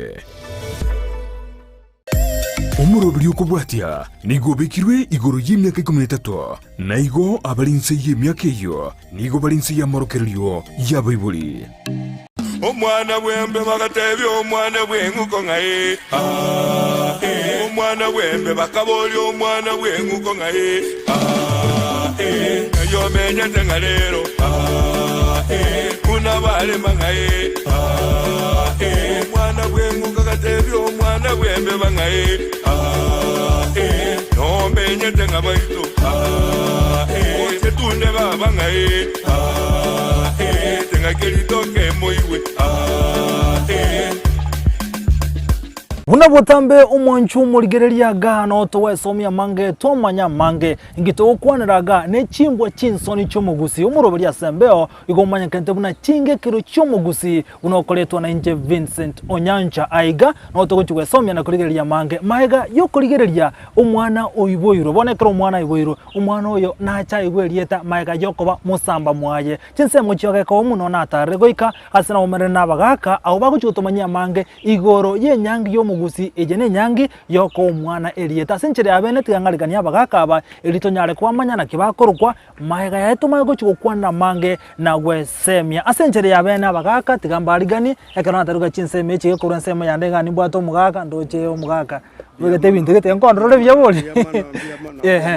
omurobiri okobwatia nigo bekirwe igoro y'imyaka 13 naigo abalinse y'emyaka eyo nigo balinse y'amorokererio y'abaibuli omwana wembe bagatebye omwana bwenguko ngaye omwana wembe bakaboli omwana bwenguko ngaye yo menya tengalero kuna bale mangaye omwana bwenguko gatebye omwana wembe bangaye no menya tengabaito oche tunde baba ngaye tengakelitoke moiwe Buna botambe umwanchu murigereria ga no towesomya mange tomanya mange ingito okwaniraga ne chimbwa chinsoni chomugusi umuroberia sembeo igomanya kente buna chinge kiro chomugusi unokoletwa na inje Vincent Onyancha aiga no togochwesomya na kurigereria mange maiga yo kurigereria umwana oiboiro bonekero umwana oiboiro umwana oyo na cha igwerieta maiga yokoba musamba mwaye chinse muchoke ko muno na taregoika asina umere nabagaka au baguchutomanya mange igoro ye nyangi yo gusi ejene nyangi yoko umwana elieta senchere abene tigangarigania bagakaba elito nyare kwa manyana kibakorukwa maiga yetu mago chukwana mange na gwesemia asenchere abene bagaka tigambarigani ekana taruga chinseme chike kurensema yandenga ni bwato mugaka ndoche omugaka wegete bintu gete nkondrole byaboli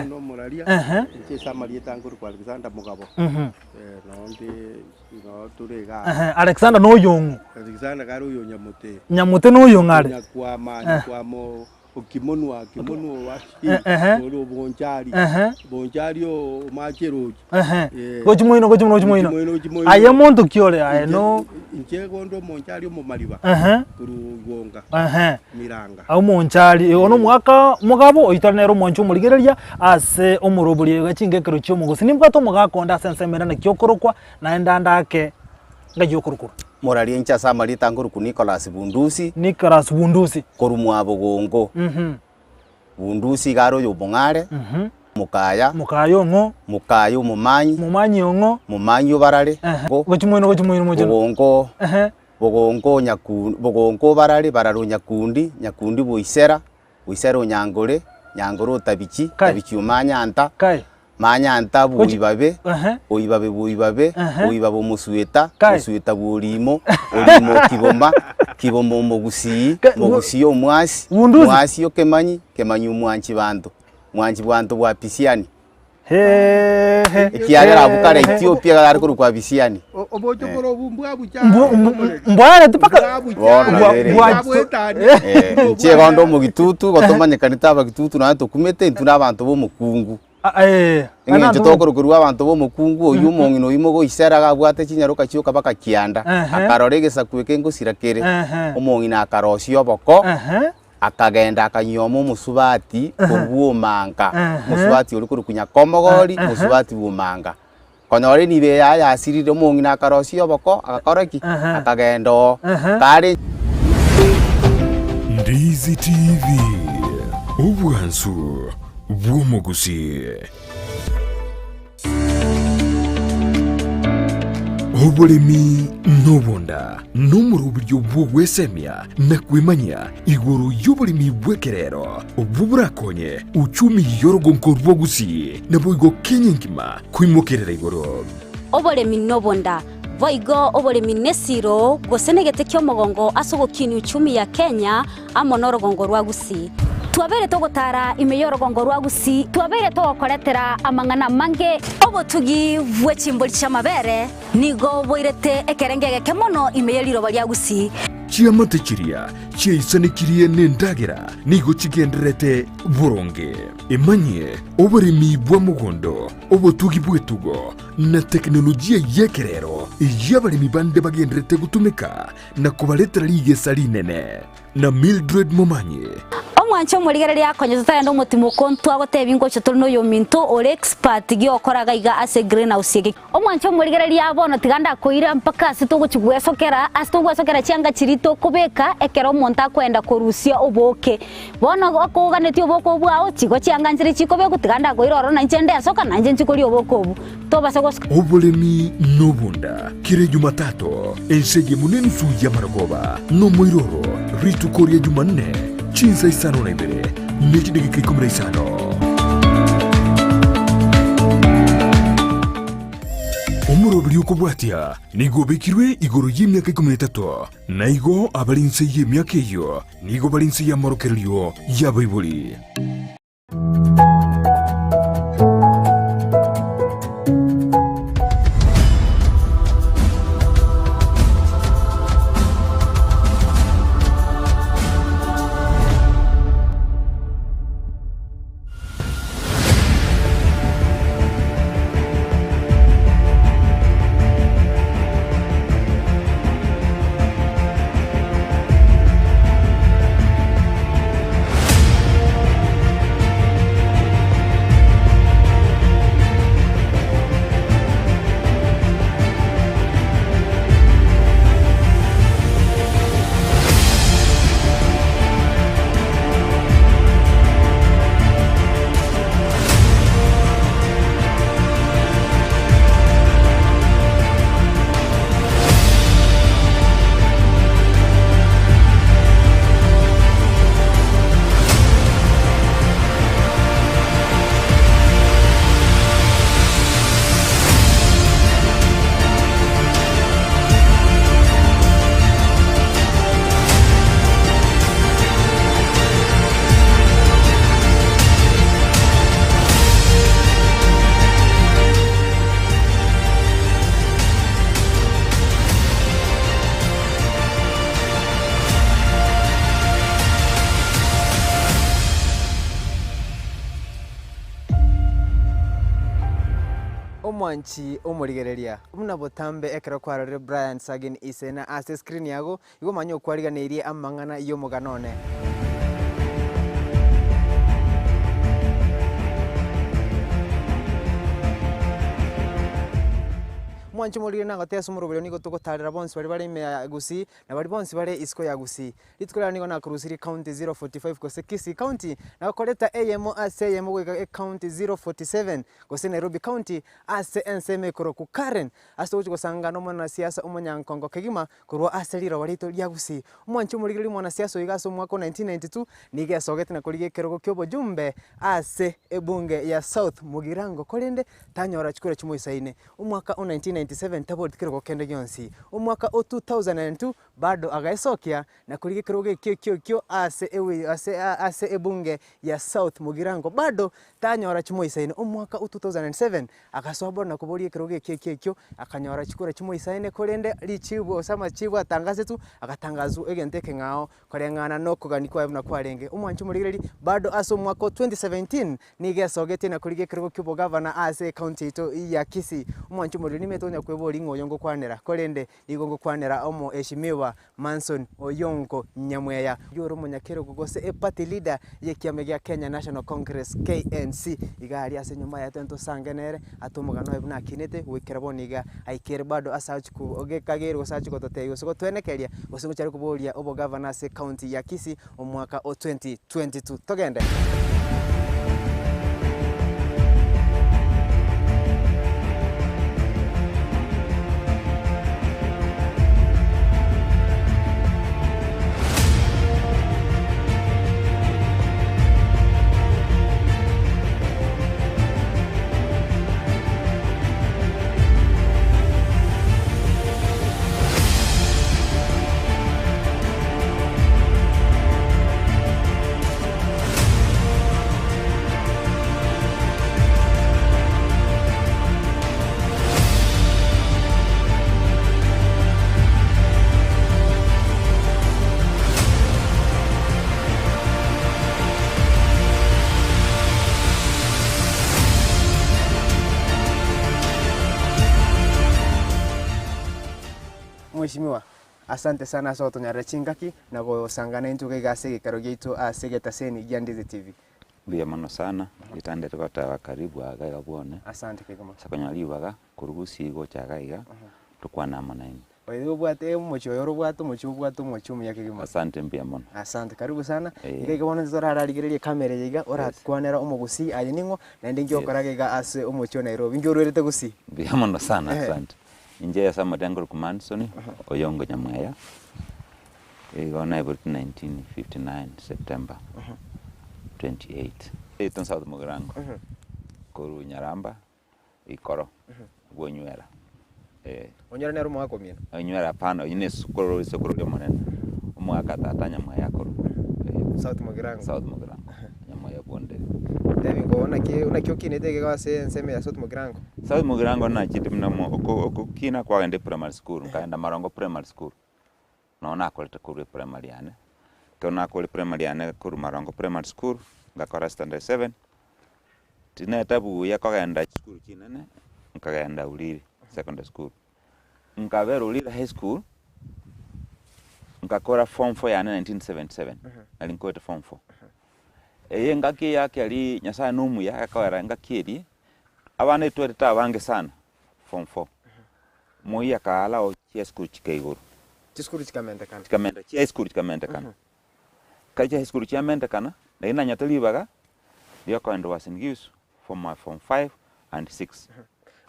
no moralia chesa marieta nguru kwa Alexander mugabo no turega Alexander no yongu Alexander garo yo nyamute no yongare kwa mani kwa mo okimono wa olo bonchari o macheroji gochimoino aye muntu kyole aye no inche gondo monchari mo mariba kurugonga miranga au monchari ono mwaka mugabo oitanero monchu murigereria ase omuroburi gachingekero cyo mugosi nimbwato mugakonda sensemera na kyokorokwa naenda ndake ngajyokorokura Morari ncha samari tanguru ku Nicholas Bundusi korumwa bogongo Bundusi garo yo bongare mukaya ngo mukayo mumanyi ngo mumanyi barare gochimoino bogongo barare bararo nyakundi buisera nyangore tabichi manyanta buibabe musueta bulimo kibomo mogusi omwasi yo kemanyi umwanchi bantu bwa pisiani Ekiagera bukara Ethiopia gari kuru kwa bisiani obocho koro bumbwa mbwana tupaka nche gondo mu gitutu gotomanye kanita ba gitutu na tokumete ntuna abantu bo mukungu Nge tokoro kurwa abantu bo mukungu oyu mongino imogo isera gabwate kinyaruka cyoka baka kianda akaroregesa kweke ngosirakere omongina akarosio boko akagenda akanyoma omusubati obwomanga musubati uri kuri kunya komogori musubati bwomanga konore nibe yasirire omongina akarosio boko akakoreki akagenda kare Ndizi TV obwansu bwomogusi Oburimi nobonda n'umurubiryo bw'ogwesemya na kwimanya iguru y'oburimi bw'ekerero obuburakonye uchumi yorogonko rwogusi nabo igo kenyengima kwimokerera iguru. Oburimi nobonda voigo oburimi nesiro gosenegete kyomogongo asogokini uchumi ya Kenya amonorogongo rwagusi. Twabere togotara imeyorogongo rwagusi twabere togokoretera amang'ana mange obotugi bw'echimbori cy'amabere nigo boirete ekerengege kemono imeyeriro baryagusi. Chiamate chiria chiaisanekirie nendagera nigo chigenderete buronge emanye oburimi bwa mugondo obotugi bwetugo na teknolojia yekerero yabarimi bande bagenderete gutumika na kubaletera ligesa linene na Mildred Momanye. Omwancho murigereria konyezatara ndo mutimo kontu agoteba ingo cyo no yo minto ore expert gi okoraga iga ase greenhouse yege. Omwancho murigereria abono tiganda koira mpaka sitogo chigwesokera cyanga chirito kubeka ekero monta kwenda korusia oboke. Bona akoganeti oboko bwao chigo cyanga nzire chikobe gutiganda koira oro na nchende asoka na nje nchikori oboko obu. Toba sego Obolemi nobunda kire Jumatato ensege muneni suya maragoba no moiroro ritu koria Jumanne chinsa isano na ibere mechi degi kikumra isano. Omurobiri ukobwatia nigo bekirwe igoro y'imyaka 13 na igo abarinse y'imyaka iyo nigo barinse y'amarokeryo y'abayibuli. Omwanchi omurigereria muna botambe ekero kwarore Brian Sagin isena ase screen yago igo manyo kwariganeirie amang'ana iyo muganone. Mwancho muri na goteso murubiro nigo tugotarira bonsi bari bari me gusi na bari bonsi bari isko ya gusi litkolera nigo na kurusiri county 045 gose Kisii county na koleta AM ACM go county 047 gose Nairobi county ACNCM koro ku Karen asto go sanga no mwana siasa umunyankongo kegima kurwa aseliro warito lya gusi. Mwancho muri ri mwana siasa igaso mwaka 1992 nige sogete na kulige kerogo kyobo jumbe ase ebunge ya South Mugirango kolende tanyora chikura chimo isaine umwaka 1997 tabot kirego kende gyonsi umwaka 2002 bado agaesokia na kurige kiroge kyo ase ebunge ya South Mugirango bado tanyora chimo isaine umwaka 2007 agasobora na kuborie kiroge kyo akanyora chikura chimo isaine kolende lichibo sama chibo atangazetu agatangazu egenteke ngao korengana no kuganikwa na kwarenge umwanchi murigeri bado aso umwaka 2017 nige sogete na kurige kirogo kyo governor ase county ito ya Kisii umwanchi murigeri metonya kwebori ngoyongo kwanera kolende igongo kwanera omo eshimiwa Manson Oyongo Nyamweya yoro munyakero gogose party leader yekiame gya Kenya National Congress KNC igari ase nyuma ya tento sangenere atomugano ebuna kinete wekeraboniga aikere bado asachuku ogekagero gosachuko toteyo soko twenekeria gose cyari kuboria obo governor ase county ya Kisii omwaka 2022 togende. Mheshimiwa, asante sana soto nyara chingaki na gusangana intuga igase gikaro gitu asegeta seni gya Ndizi TV. Bia mono sana itande tukota karibu aga bwone. Asante kigoma. Sakonyaliwaga kurugusi go chagaiga tukwana monaini. Oyo bwate muchoyo bwatu muchubwatu muchumu ya kigoma. Asante mbia mono. Asante karibu sana. Igege bono zora rarigererie kamera yiga ora kwanera umugusi ari ningo na ndingi okoragega ase umucho Nairobi njorwerete gusi. Bia mono sana asante. Inje ya sama dengro kumansoni oyongo nyamaya. Igona about 1959 September 28. Eton South Mugirango. Koru Nyaramba ikoro Nywera. Onyera nero mwako mino. Nywera pano ine sukuru lyo monene. Umwaka tatanya mwaya koru. South Mugirango. South Mugirango. Nyamaya bonde. Devi ngo unakio kinete kwa se nseme ya South Mugirango. South Mugirango na chiti mnamo okukina kwa ende primary school kaenda Marongo primary school. Naona akoleta kuru primary yane. Kona kule primary yane kuru Marongo primary school ngakora standard 7. Tina tabu ya kaenda school kinene ngakaenda Uliri secondary school. Nkavera Uliri high school ngakora form 4 yane 1977. Alinkoeta form 4. Eye ngaki yake ali Nyasaye numu ya akawera ngakiri abana itweta abange sana form 4. Moya kala o chia school chikeiguru. Chiskuru chikamenda kana. Chikamenda chia school chikamenda kana. Kaja school chikamenda kana na ina nyatalibaga ndio kaenda wasingius form 5 and 6.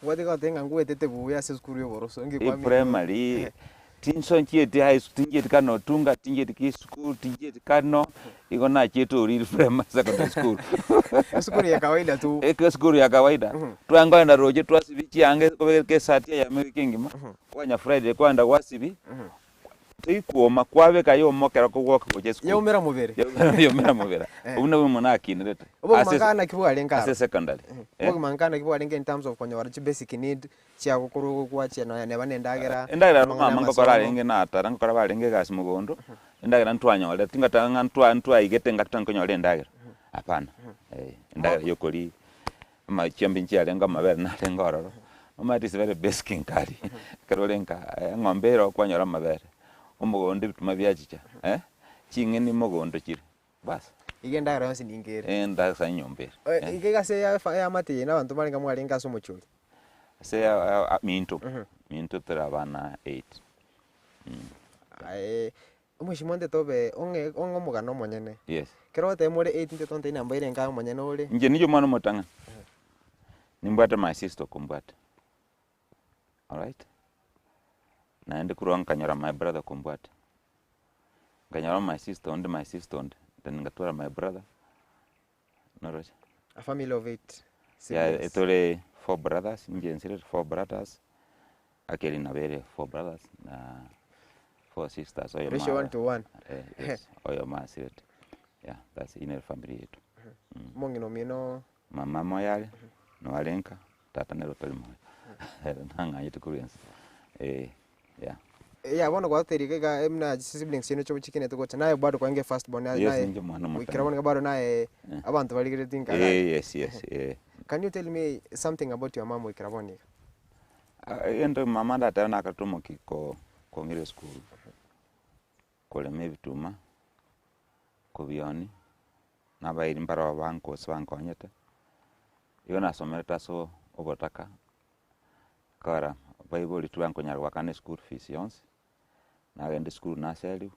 Wadi ka tenga nguetete buya se school yo boroso ngi kwa primary tinson chieti high school tinjeti kano tunga tinjeti ki school tinjeti kano igona chetu real primary secondary school. School ya kawaida tu. School ya kawaida. Tuanga na roje twasibichi ange ko satia ya mekingima. Kwanya Friday kwanda wasibi. Tikuoma kwabe kayo mokera ko walk ko jesku. Yomera mubere. Yomera mubere. Ubuna bumuna kinirete. Obo mangana kibuga lenga. Ase secondary. Obo mangana kibuga lenga in terms of konya wari basic need chia gukuru kwa chia no ne bane ndagera. Ndagera mama ngokora lenge na atara ngokora balenge gasi mugondo. Ndagera ntwanya wale tingata ntwa igete ngatanko nyole ndagera. Hapana. Ndagera yokoli ma chiambi nchi alenga mabere na lenga ororo. Mama is very basic nkari. Karolenka ngombero kwanyora mabere. Umugondo bituma byajicha chingeni mugondo chiri bas igenda gara yose ningere ndasa nyombere igega se ya mate na bantu balinga mwalenga so muchuli se ya minto tera bana 8 umushimonde tobe ongo mugano monyene yes kerote muri 8 nte tonte namba ile nga monyene ule nje nijo mwana motanga nimbata my sister kumbata all right naende kuronga kanyora my brother kumbwata kanyora my sister then ngatwara my brother noroje a family of 8 yeah etole 4 brothers njensire 4 brothers akeli na bere 4 brothers na 4 sisters oyo ratio 1 to 1 yes oyo masiret yeah that's in a family yetu mongi no mino mama moyale no alenka tata nero pelmo nanga yetu kuriens yeah. Yeah, bona kwa terike ga emna siblings yeno cyo chikine to gocha naye bado kwange first born naye wikira bona bado naye abantu bali greeting kala yes Can you tell me something about your mom wikira bona endo mama data na katumo kiko ngire school kole mebituma ko bioni na bayiri mbara banko swanko nyete yona somereta so obotaka kara Bible tuanko nyarwa kane school fees yonse na gende school na selu